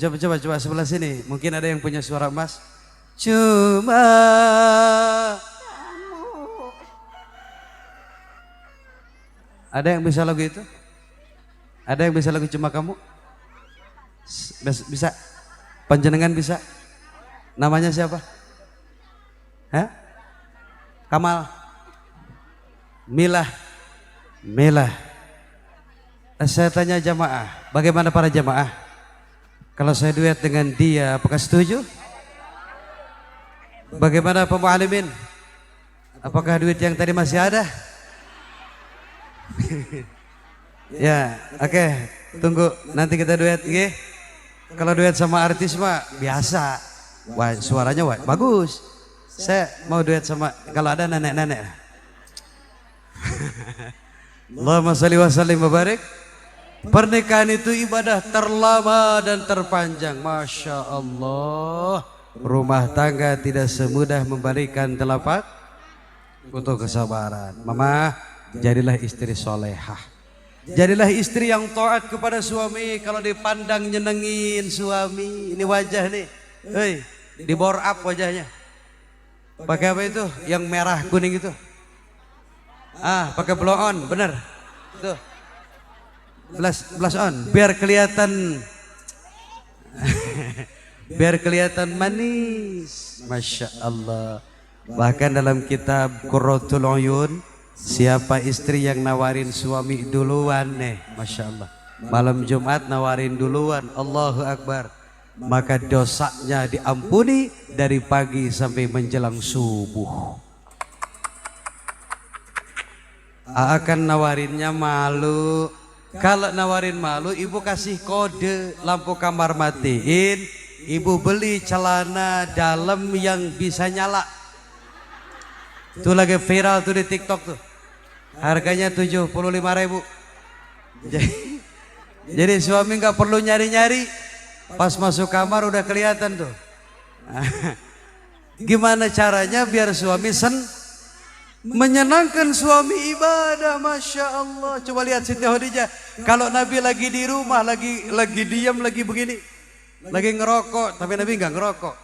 Coba sebelah sini. Mungkin ada yang punya suara emas. Cuma ada yang bisa lagu itu? Ada yang bisa lagu Cuma Kamu? Bisa? Panjenengan bisa? Namanya siapa? Hah? Kamal? Milah? Saya tanya jamaah, bagaimana para jamaah? Kalau saya duet dengan dia, apakah setuju? Bagaimana Pak Mu'alimin? Apakah duit yang tadi masih ada? Ya, oke. Tunggu, nanti kita duet. Okay? Kalau duet sama artis mah biasa. Wah, suaranya bagus. Saya mau duet sama, kalau ada nenek-nenek. Allahumma sholli wa sallim wa barik. Pernikahan itu ibadah terlama dan terpanjang. Masya Allah. Rumah tangga tidak semudah memberikan telapak butuh kesabaran. Mama, jadilah istri solehah. Jadilah istri yang taat kepada suami. Kalau dipandang nyenengin suami. Ini wajah nih. Hei, di bore up wajahnya. Pakai apa itu? Yang merah kuning itu. Pakai blow on, bener. Tuh. Blush on, biar kelihatan biar kelihatan manis. Masya Allah. Bahkan dalam kitab Qurratul Uyun, siapa istri yang nawarin suami duluan nih, Masya Allah. Malam Jumat nawarin duluan, Allahu Akbar. Maka dosanya diampuni dari pagi sampai menjelang subuh. Akan nawarinnya malu. Kalau nawarin malu, ibu kasih kode lampu kamar matiin, ibu beli celana dalam yang bisa nyala. Itu lagi viral tuh di TikTok tuh. Harganya 75.000. Jadi suami nggak perlu nyari-nyari, pas masuk kamar udah kelihatan tuh. Gimana caranya biar suami menyenangkan suami ibadah, Masya Allah. Coba lihat Siti Khadijah. Kalau Nabi lagi di rumah, lagi diam, lagi begini, lagi ngerokok, tapi Nabi nggak ngerokok.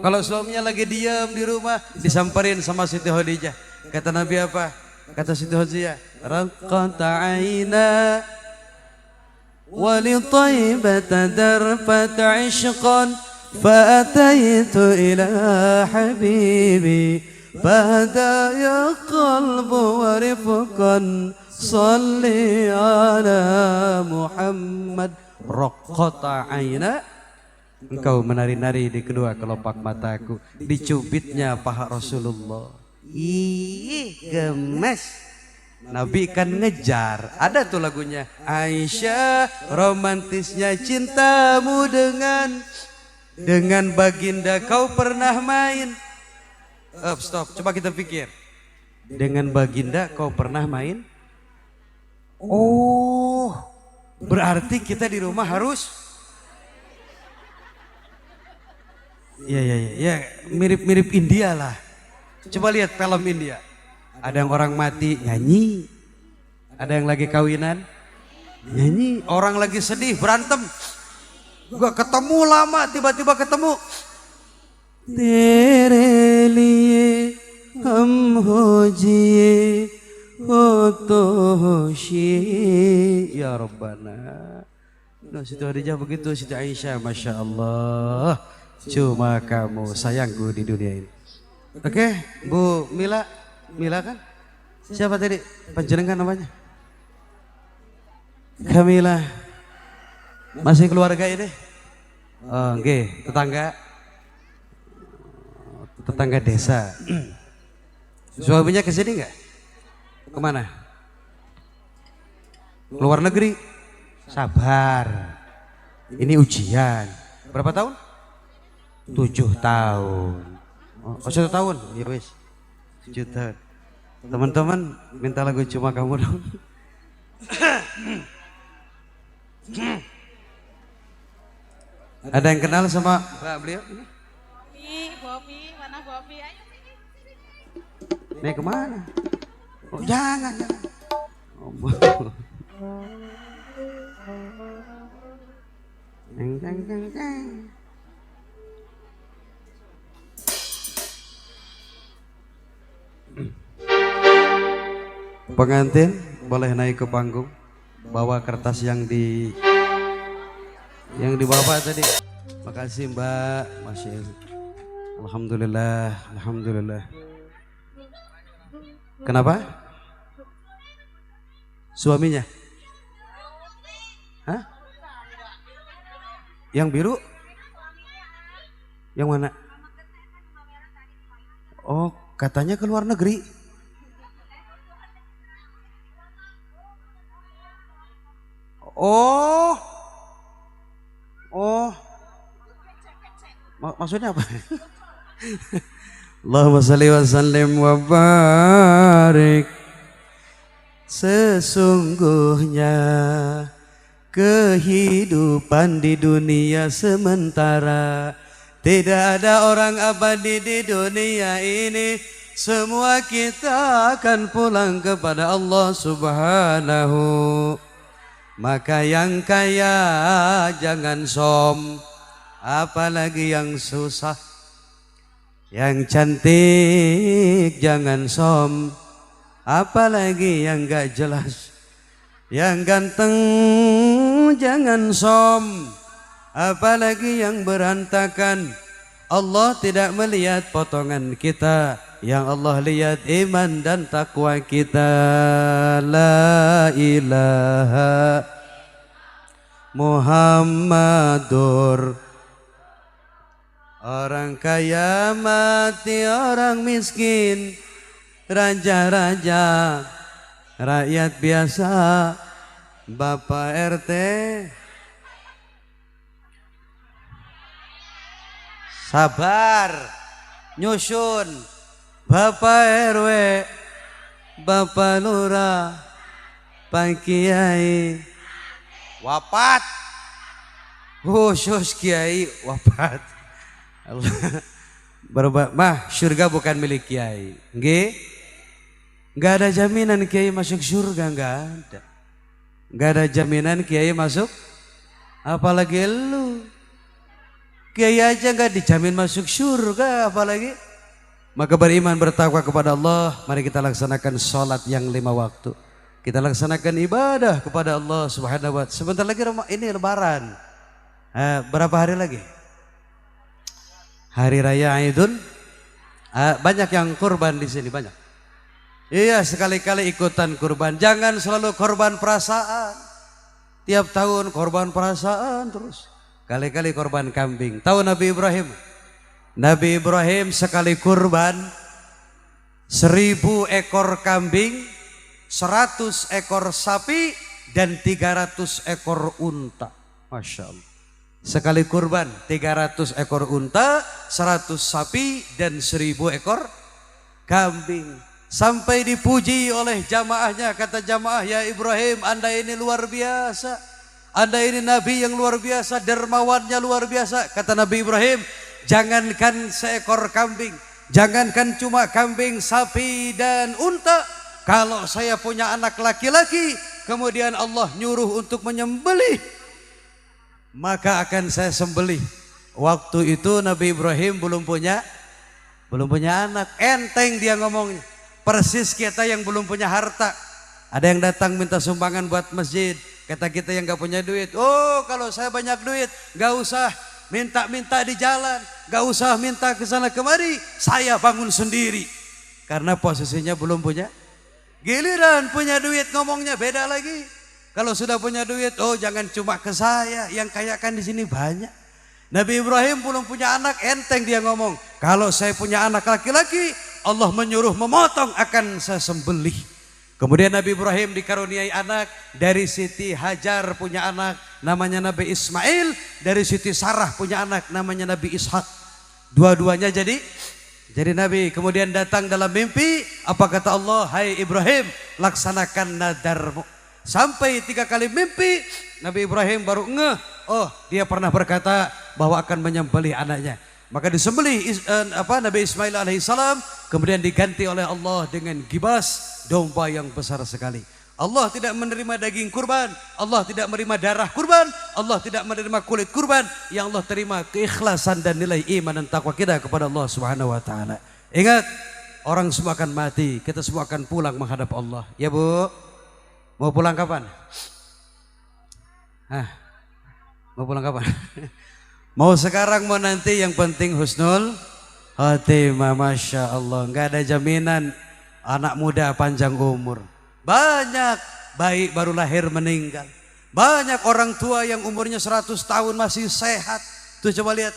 Kalau suaminya lagi diam di rumah, disamperin sama Siti Khadijah. Kata Nabi apa? Kata Siti Khadijah, raqqata aina wa li taibata darfat ishqan fa ataitu ila habibi Bada ya qalbu warifkan salli ala Muhammad. Raqqata aina, engkau menari-nari di kedua kelopak mataku, dicubitnya paha Rasulullah. Ih, gemes. Nabi kan ngejar. Ada tuh lagunya, Aisyah, romantisnya cintamu dengan baginda kau pernah main. Stop, coba kita pikir. Dengan baginda kau pernah main? Oh, berarti kita di rumah harus. Ya, mirip-mirip India lah. Coba lihat film India. Ada yang orang mati nyanyi, ada yang lagi kawinan nyanyi, orang lagi sedih berantem, gak ketemu lama, tiba-tiba ketemu. तेरे लिए हम हो जिए हो tuhshi ya Rabbana. No, Siti Khadijah begitu, Siti Aisyah, Masya Allah. Cuma kamu sayangku di dunia ini. Oke, Bu Mila, Mila kan? Siapa tadi? Panjenengan namanya? Kamila. Masih keluarga ini? Oh, oke, tetangga desa. Suaminya ke sini nggak? Kemana? Luar negeri. Sabar. Ini ujian. Berapa tahun? 7 tahun. Oh, 1 tahun. Ya wis. 7 tahun. Teman-teman minta lagu Cuma Kamu dong. Ada yang kenal sama Mbak beliau? Bobi, mana Bobi? Ayo sini. Nih kemana? Oh jangan. Oh, Pengantin boleh naik ke panggung, bawa kertas yang dibawa tadi. Makasih Mbak, Masya Allah. Alhamdulillah, Alhamdulillah. Kenapa? Suaminya? Hah? Yang biru? Yang mana? Oh, katanya ke luar negeri. Oh. Maksudnya apa? Allahumma salli wa sallim wa barik. Sesungguhnya kehidupan di dunia sementara. Tidak ada orang abadi di dunia ini. Semua kita akan pulang kepada Allah Subhanahu. Maka yang kaya jangan som, apalagi yang susah. Yang cantik jangan som, apalagi yang gak jelas. Yang ganteng jangan som, apalagi yang berantakan. Allah tidak melihat potongan kita, yang Allah lihat iman dan takwa kita. La ilaha Muhammadur. Orang kaya mati, orang miskin, raja-raja, rakyat biasa, Bapak RT, sabar, nyusun, Bapak RW, Bapak Lurah, Pak Kiai, wafat, khusus Kiai wafat. Mah surga bukan milik Kiai, nggak ada jaminan Kiai masuk surga, nggak ada jaminan Kiai masuk, apalagi lu. Kiai aja nggak dijamin masuk surga, apalagi. Maka beriman bertakwa kepada Allah. Mari kita laksanakan sholat yang 5 waktu. Kita laksanakan ibadah kepada Allah Subhanahu wa Ta'ala. Sebentar lagi ini Lebaran. Berapa hari lagi? Hari Raya Idul. Banyak yang kurban di sini, banyak. Iya, sekali-kali ikutan kurban. Jangan selalu korban perasaan. Tiap tahun korban perasaan terus. Kali-kali korban kambing. Tahu Nabi Ibrahim? Nabi Ibrahim sekali kurban 1000 ekor kambing, 100 ekor sapi, dan 300 ekor unta. Masya Allah. Sekali kurban 300 ekor unta, 100 sapi, dan 1000 ekor kambing. Sampai dipuji oleh jamaahnya. Kata jamaah, ya Ibrahim, Anda ini luar biasa. Anda ini Nabi yang luar biasa, dermawannya luar biasa. Kata Nabi Ibrahim, jangankan seekor kambing, jangankan cuma kambing, sapi, dan unta. Kalau saya punya anak laki-laki, kemudian Allah nyuruh untuk menyembelih, maka akan saya sembelih. Waktu itu Nabi Ibrahim belum punya anak. Enteng dia ngomongnya. Persis kita yang belum punya harta. Ada yang datang minta sumbangan buat masjid. Kata kita yang gak punya duit, oh kalau saya banyak duit gak usah minta-minta di jalan, gak usah minta ke sana kemari, saya bangun sendiri. Karena posisinya belum punya. Giliran punya duit ngomongnya beda lagi. Kalau sudah punya duit, oh jangan cuma ke saya, yang kaya kan di sini banyak. Nabi Ibrahim belum punya anak, enteng dia ngomong, kalau saya punya anak laki-laki, Allah menyuruh memotong, akan saya sembelih. Kemudian Nabi Ibrahim dikaruniai anak, dari Siti Hajar punya anak namanya Nabi Ismail, dari Siti Sarah punya anak namanya Nabi Ishak. Dua-duanya jadi Nabi. Kemudian datang dalam mimpi, apa kata Allah? Hai Ibrahim, laksanakan nadarmu. Sampai 3 kali mimpi, Nabi Ibrahim baru ngeh, oh dia pernah berkata bahwa akan menyembelih anaknya. Maka disembelih Nabi Ismail alaihissalam, kemudian diganti oleh Allah dengan gibas, domba yang besar sekali. Allah tidak menerima daging kurban, Allah tidak menerima darah kurban, Allah tidak menerima kulit kurban. Yang Allah terima keikhlasan dan nilai iman dan takwa kita kepada Allah Subhanahu wa taala. Ingat, orang semua akan mati, kita semua akan pulang menghadap Allah. Ya Bu, mau pulang kapan? Mau pulang kapan? Mau sekarang mau nanti, yang penting husnul khotimah. Masya Allah, nggak ada jaminan anak muda panjang umur. Banyak bayi baru lahir meninggal. Banyak orang tua yang umurnya 100 tahun masih sehat. Tuh coba lihat,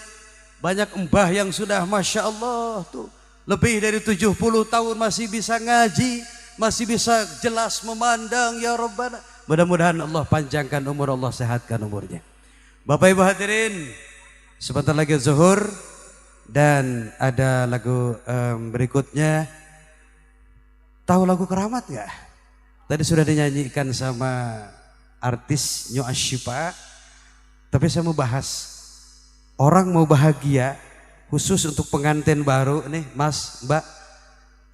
banyak mbah yang sudah Masya Allah tuh lebih dari 70 tahun masih bisa ngaji, masih bisa jelas memandang. Ya Rabbana, mudah-mudahan Allah panjangkan umur, Allah sehatkan umurnya. Bapak Ibu hadirin, sebentar lagi zuhur dan ada lagu berikutnya. Tahu lagu Keramat gak? Tadi sudah dinyanyikan sama artis Nyu Ashifa. Tapi saya mau bahas, orang mau bahagia, khusus untuk pengantin baru nih Mas, Mbak.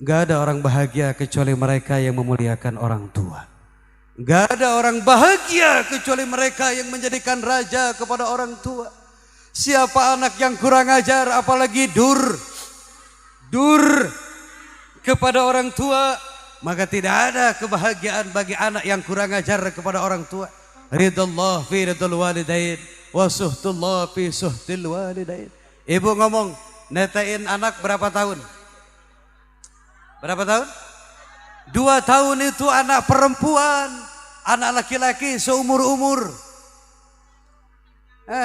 Gak ada orang bahagia kecuali mereka yang memuliakan orang tua. Gak ada orang bahagia kecuali mereka yang menjadikan raja kepada orang tua. Siapa anak yang kurang ajar, apalagi dur kepada orang tua, maka tidak ada kebahagiaan bagi anak yang kurang ajar kepada orang tua. Ridallah fi ridul walidain wa suhtullah fi suhtil walidain. Ibu ngomong, netain anak berapa tahun? Berapa tahun? 2 tahun itu anak perempuan, anak laki-laki seumur-umur.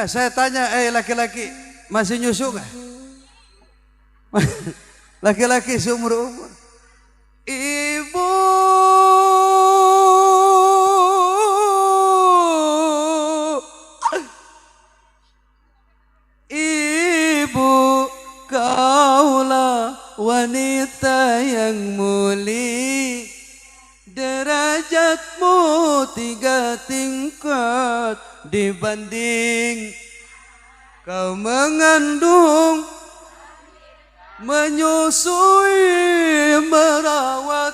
Saya tanya, laki-laki masih nyusu nggak? Laki-laki seumur-umur. Ibu, kaulah wanita yang mulia, derajatmu 3 tingkat dibanding kau mengandung, menyusui, merawat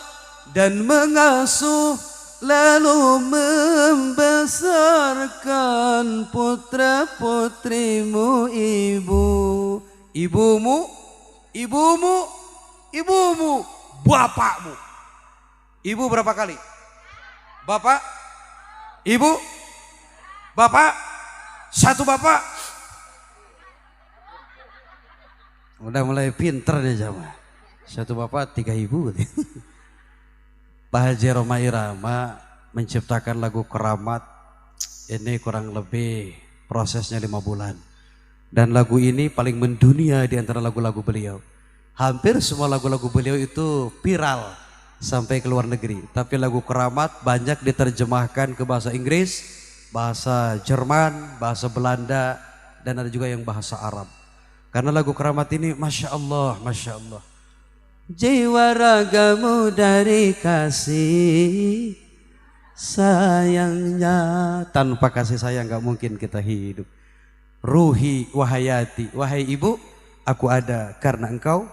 dan mengasuh, lalu membesarkan putra putrimu. Ibumu, bapakmu. Ibu berapa kali? Bapak, ibu, bapak, 1 bapak. Udah mulai pinter nih jamaah. 1 bapak 3 ibu. Pak Haji Rhoma Irama menciptakan lagu Keramat ini kurang lebih prosesnya 5 bulan. Dan lagu ini paling mendunia di antara lagu-lagu beliau. Hampir semua lagu-lagu beliau itu viral sampai ke luar negeri. Tapi lagu Keramat banyak diterjemahkan ke bahasa Inggris, bahasa Jerman, bahasa Belanda, dan ada juga yang bahasa Arab. Karena lagu Keramat ini Masya Allah, Masya Allah. Jiwa ragamu dari kasih sayangnya. Tanpa kasih sayang gak mungkin kita hidup. Ruhi wahayati, wahai ibu, aku ada karena engkau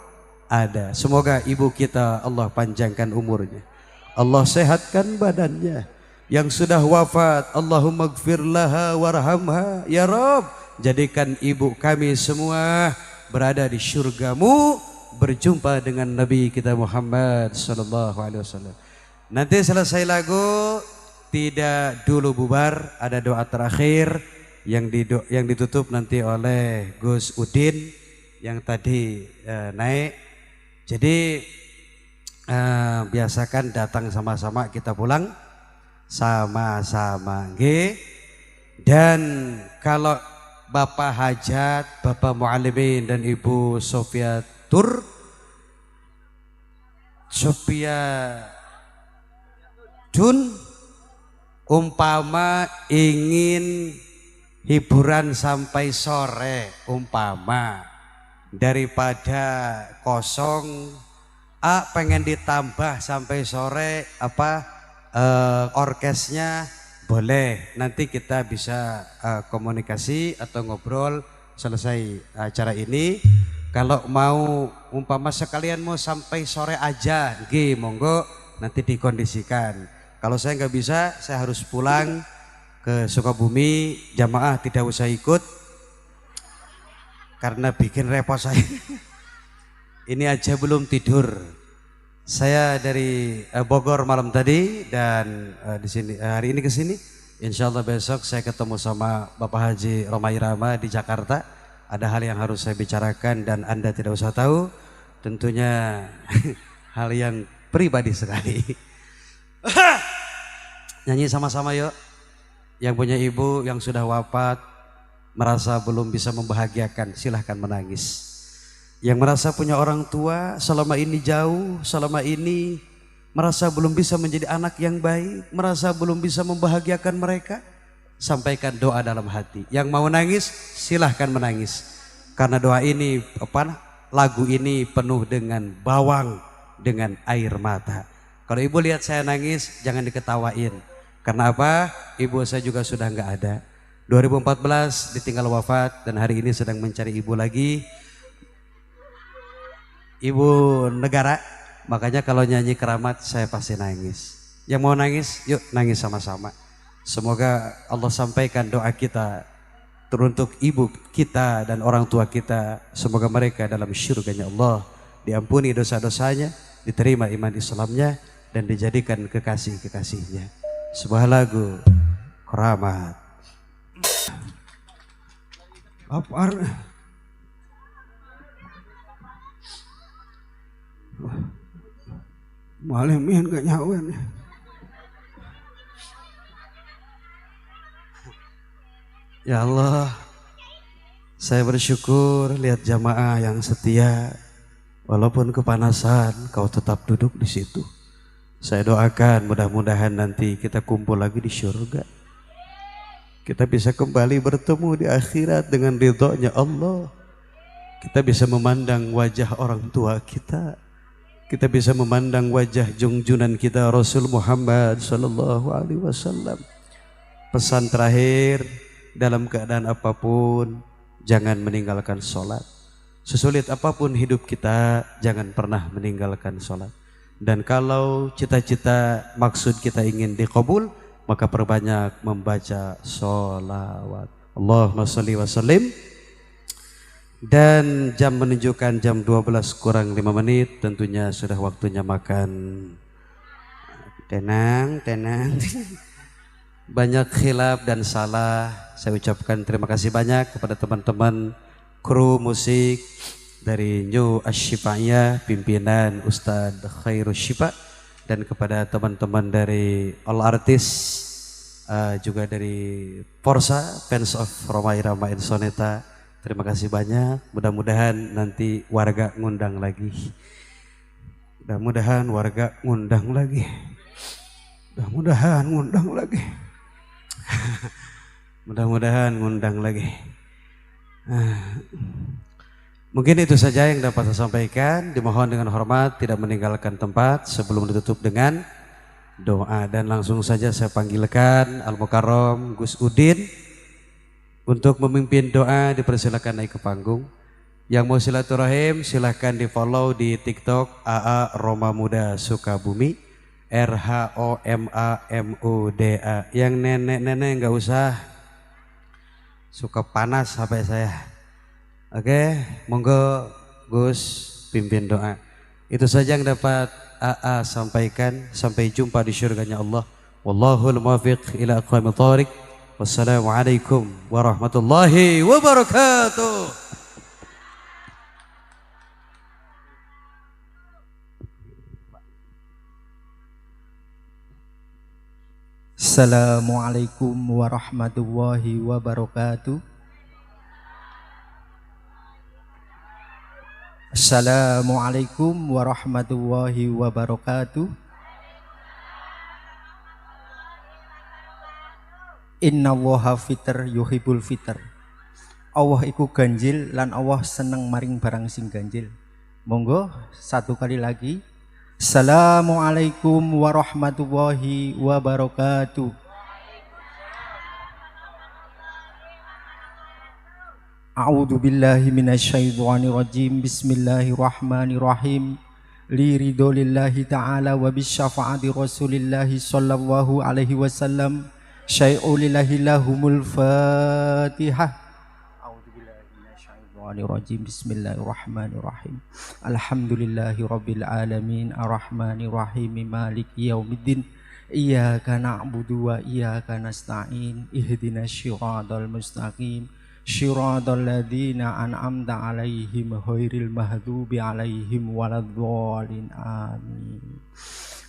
ada. Semoga ibu kita Allah panjangkan umurnya, Allah sehatkan badannya. Yang sudah wafat, Allahumma gfir laha warhamha ya Rabb. Jadikan ibu kami semua berada di syurgamu, berjumpa dengan Nabi kita Muhammad sallallahu alaihi wasallam. Nanti selesai lagu tidak dulu bubar, ada doa terakhir yang ditutup nanti oleh Gus Udin yang tadi naik. Jadi biasakan datang sama-sama, kita pulang sama-sama, nggih. Dan kalau Bapak Hajat, Bapak Mualimin dan Ibu Sofia Dun umpama ingin hiburan sampai sore, umpama daripada kosong pengen ditambah sampai sore orkesnya, boleh, nanti kita bisa komunikasi atau ngobrol selesai acara ini. Kalau mau umpama sekalian mau sampai sore aja, nggih monggo, nanti dikondisikan. Kalau saya nggak bisa, saya harus pulang ke Sukabumi, jamaah tidak usah ikut karena bikin repot saya. Ini aja belum tidur. Saya dari Bogor malam tadi dan di sini hari ini ke sini. Insya Allah besok saya ketemu sama Bapak Haji Roma Irama di Jakarta. Ada hal yang harus saya bicarakan dan Anda tidak usah tahu. Tentunya hal yang pribadi sekali. Nyanyi sama-sama yuk. Yang punya ibu yang sudah wafat, merasa belum bisa membahagiakan, silahkan menangis. Yang merasa punya orang tua selama ini jauh, selama ini merasa belum bisa menjadi anak yang baik, merasa belum bisa membahagiakan mereka, sampaikan doa dalam hati. Yang mau nangis silahkan menangis. Karena doa ini lagu ini penuh dengan bawang, dengan air mata. Kalau ibu lihat saya nangis jangan diketawain. Karena apa? Ibu saya juga sudah nggak ada. 2014 ditinggal wafat dan hari ini sedang mencari ibu lagi. Ibu negara, makanya kalau nyanyi keramat saya pasti nangis. Yang mau nangis, yuk nangis sama-sama. Semoga Allah sampaikan doa kita teruntuk ibu kita dan orang tua kita. Semoga mereka dalam syurganya Allah diampuni dosa-dosanya, diterima iman Islamnya dan dijadikan kekasih-kekasihnya. Sebuah lagu keramat. Apar Malimin gak nyawen. Ya Allah, saya bersyukur lihat jamaah yang setia, walaupun kepanasan kau tetap duduk di situ. Saya doakan mudah-mudahan nanti kita kumpul lagi di surga. Kita bisa kembali bertemu di akhirat dengan ridhonya Allah. Kita bisa memandang wajah orang tua kita. Kita bisa memandang wajah junjunan kita Rasul Muhammad sallallahu alaihi wasallam. Pesan terakhir, dalam keadaan apapun jangan meninggalkan sholat. Sesulit apapun hidup kita, jangan pernah meninggalkan sholat. Dan kalau cita-cita maksud kita ingin dikabul, maka perbanyak membaca sholawat. Allahumma sholli wa sallim. Dan jam menunjukkan jam 12 kurang 5 menit, tentunya sudah waktunya makan. Tenang. Banyak khilaf dan salah, saya ucapkan terima kasih banyak kepada teman-teman kru musik dari New Asy-Syifaiyah pimpinan Ustadz Khairul Syifa, dan kepada teman-teman dari All Artists, juga dari Porsa Fans of Roma Irama Insoneta. Terima kasih banyak. Mudah-mudahan nanti warga ngundang lagi. Mudah-mudahan warga ngundang lagi. Mudah-mudahan ngundang lagi. Mudah-mudahan ngundang lagi. Mungkin itu saja yang dapat saya sampaikan. Dimohon dengan hormat tidak meninggalkan tempat sebelum ditutup dengan doa. Dan langsung saja saya panggilkan Al-Mukarram Gus Udin untuk memimpin doa. Dipersilakan naik ke panggung. Yang mau silaturahim silahkan di follow di TikTok AA Roma Muda Sukabumi, RHOMAMUDA. Yang nenek-nenek nggak usah, suka panas HP saya. Oke, monggo Gus pimpin doa. Itu saja yang dapat AA sampaikan. Sampai jumpa di syurganya Allah. Wallahul muwaffiq ila aqwamit thoriq. Wassalamualaikum warahmatullahi wabarakatuh. Assalamualaikum warahmatullahi wabarakatuh. Assalamualaikum warahmatullahi wabarakatuh. Innallaha fitr yuhibbul fitr. Allah iku ganjil lan Allah seneng maring barang sing ganjil. Monggo satu kali lagi. Assalamualaikum warahmatullahi wabarakatuh. A'udzu billahi minasyaitonir rajim. Bismillahirrahmanirrahim. Li ridolillahi ta'ala wa bisyafaati rasulillahi sallallahu alaihi wasallam. Syai'ulillahi lahumul fatihah. Bismillahirrahmanirrahim. Alhamdulillahi rabbil alamin. Ar-Rahmanirrahim. Maliki yaumiddin. Iyyaka na'budu wa iyyaka nasta'in. Ihdinas syiratal mustaqim. Syiratal ladzina an'amta 'alaihim ghairil maghdubi 'alaihim waladdallin. Amin.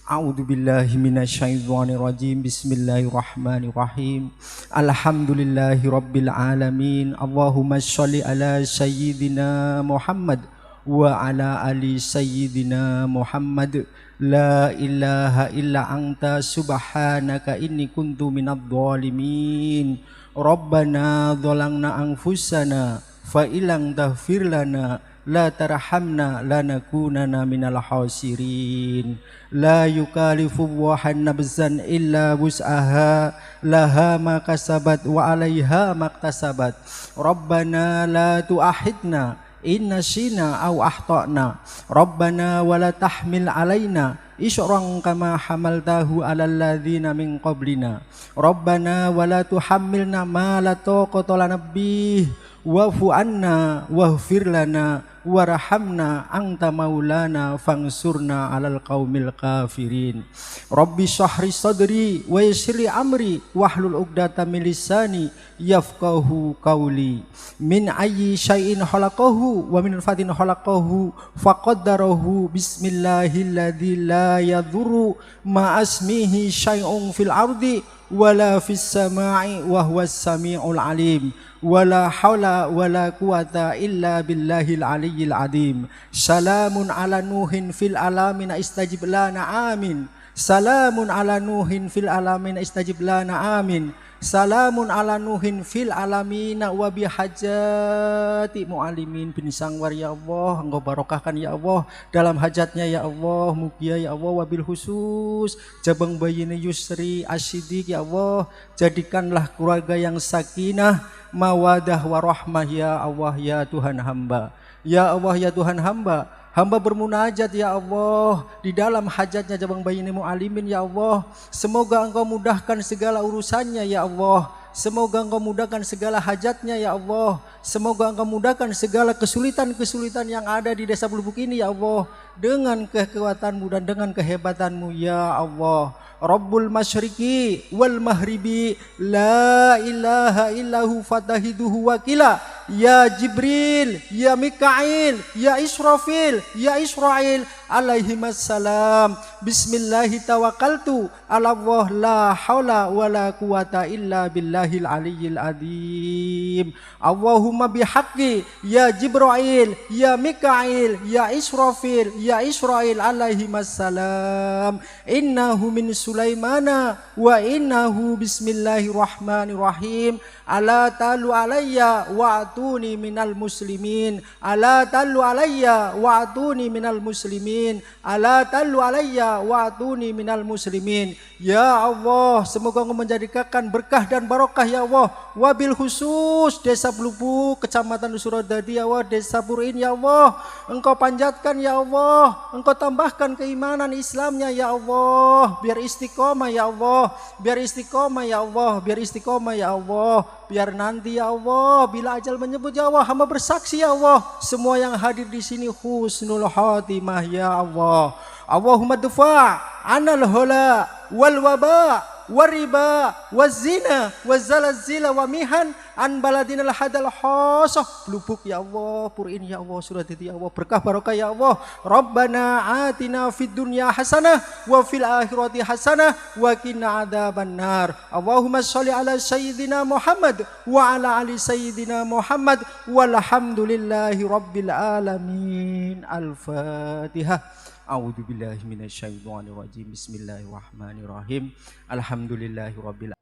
A'udzu billahi minasyaitonir rajim. Bismillahirrahmanirrahim. Alhamdulillahi rabbil alamin. Allahumma shalli ala sayyidina Muhammad wa ala ali sayyidina Muhammad. La ilaha illa anta subhanaka inni kuntu minadh dhalimin. Rabbana dzalamna anfusana fa illam taghfir lana la tarhamna lanakunanna minal khasirin. La yukallifu Allahu nafsan illa wus'aha laha ma kasabat wa 'alaiha maktasabat. Rabbana la tu'akhidna in nasina aw akhtana. Rabbana wa la tahmil 'alaina isran kama hamaltahu 'alal ladzina min qablina. Rabbana wa la tuhammilna ma la taqata lana bih wa'fu anna waghfir lana warhamna anta maulana fangsurna 'alal qaumil kafirin. Rabbi shrahli sadri wa yassirli amri wahlul 'uqdatam min lisani yafqahu qawli. Min ayyi syai'in khalaqahu wa min fatin khalaqahu faqaddarahu. Bismillahilladzi la yadhurru ma asmihi syai'un fil ardi wala fis sama'i wa huwas samiul alim. Wala haula wala quwata illa billahil aliyyil adim. Salamun ala nuhin fil alamin istajib lana amin. Salamun ala nuhin fil alamin istajib lana amin. Salamun ala nuhin fil alamin wa bihajati mu'alimin bin sangwar. Ya Allah, Engkau barokahkan ya Allah dalam hajatnya ya Allah. Mugia ya Allah, wabil khusus jabang bayini Yusri Asyidik ya Allah, jadikanlah keluarga yang sakinah mawadah warahmah ya Allah ya Tuhan hamba. Ya Allah ya Tuhan hamba, hamba bermunajat ya Allah di dalam hajatnya jabang bayini mu'alimin ya Allah. Semoga Engkau mudahkan segala urusannya ya Allah. Semoga Engkau mudahkan segala hajatnya ya Allah. Semoga Engkau mudahkan segala kesulitan-kesulitan yang ada di desa Blubuk ini ya Allah, dengan kekuatanmu dan dengan kehebatanmu ya Allah. Rabbul masyriqi wal maghribi la ilaha illahu fatahiduhu wakila. Ya Jibril, ya Mikail, ya Israfil, ya Israel alaihimassalam. Bismillahi tawakkaltu ala Allah la haula wala quwata illa billahil aliyyil azim. Allahumma bihaqqi ya Jibril, ya Mikail, ya Israfil, ya Israel alaihimassalam. Innahu min Sulaimana wa innahu bismillahirrahmanirrahim. Ala talu alayya wa atuni minal muslimin. Ala talu alayya wa atuni minal muslimin. Ala talu alayya wa atuni minal muslimin. Ya Allah, semoga Engkau menjadikan berkah dan barokah ya Allah. Wabil khusus desa Blubuk, kecamatan Suradadi ya Allah, desa Purin ya Allah. Engkau panjatkan ya Allah, Engkau tambahkan keimanan Islamnya ya Allah. Biar istiqomah ya Allah, biar istiqomah ya Allah, biar istiqomah ya Allah, biar nanti ya Allah bila ajal menyebut ya Allah, hamba bersaksi ya Allah, semua yang hadir di sini husnul khatimah ya Allah. Allahumma dufa' anal hala wal waba wariba wazina wazalazila wa mihan an baladinal hadal khasah. Lubuk ya Allah, Purin ya Allah, Suradadi ya Allah, berkah barokah ya Allah. Rabbana atina fid dunya hasanah wa fil akhirati hasanah wa qina adzabannar. Allahumma shalli ala sayyidina Muhammad wa ala ali sayyidina Muhammad walhamdulillahi rabbil alamin. Al-Fatihah. A'udzu billahi minasyaitonir rajim. Bismillahirrahmanirrahim. Alhamdulillahirabbil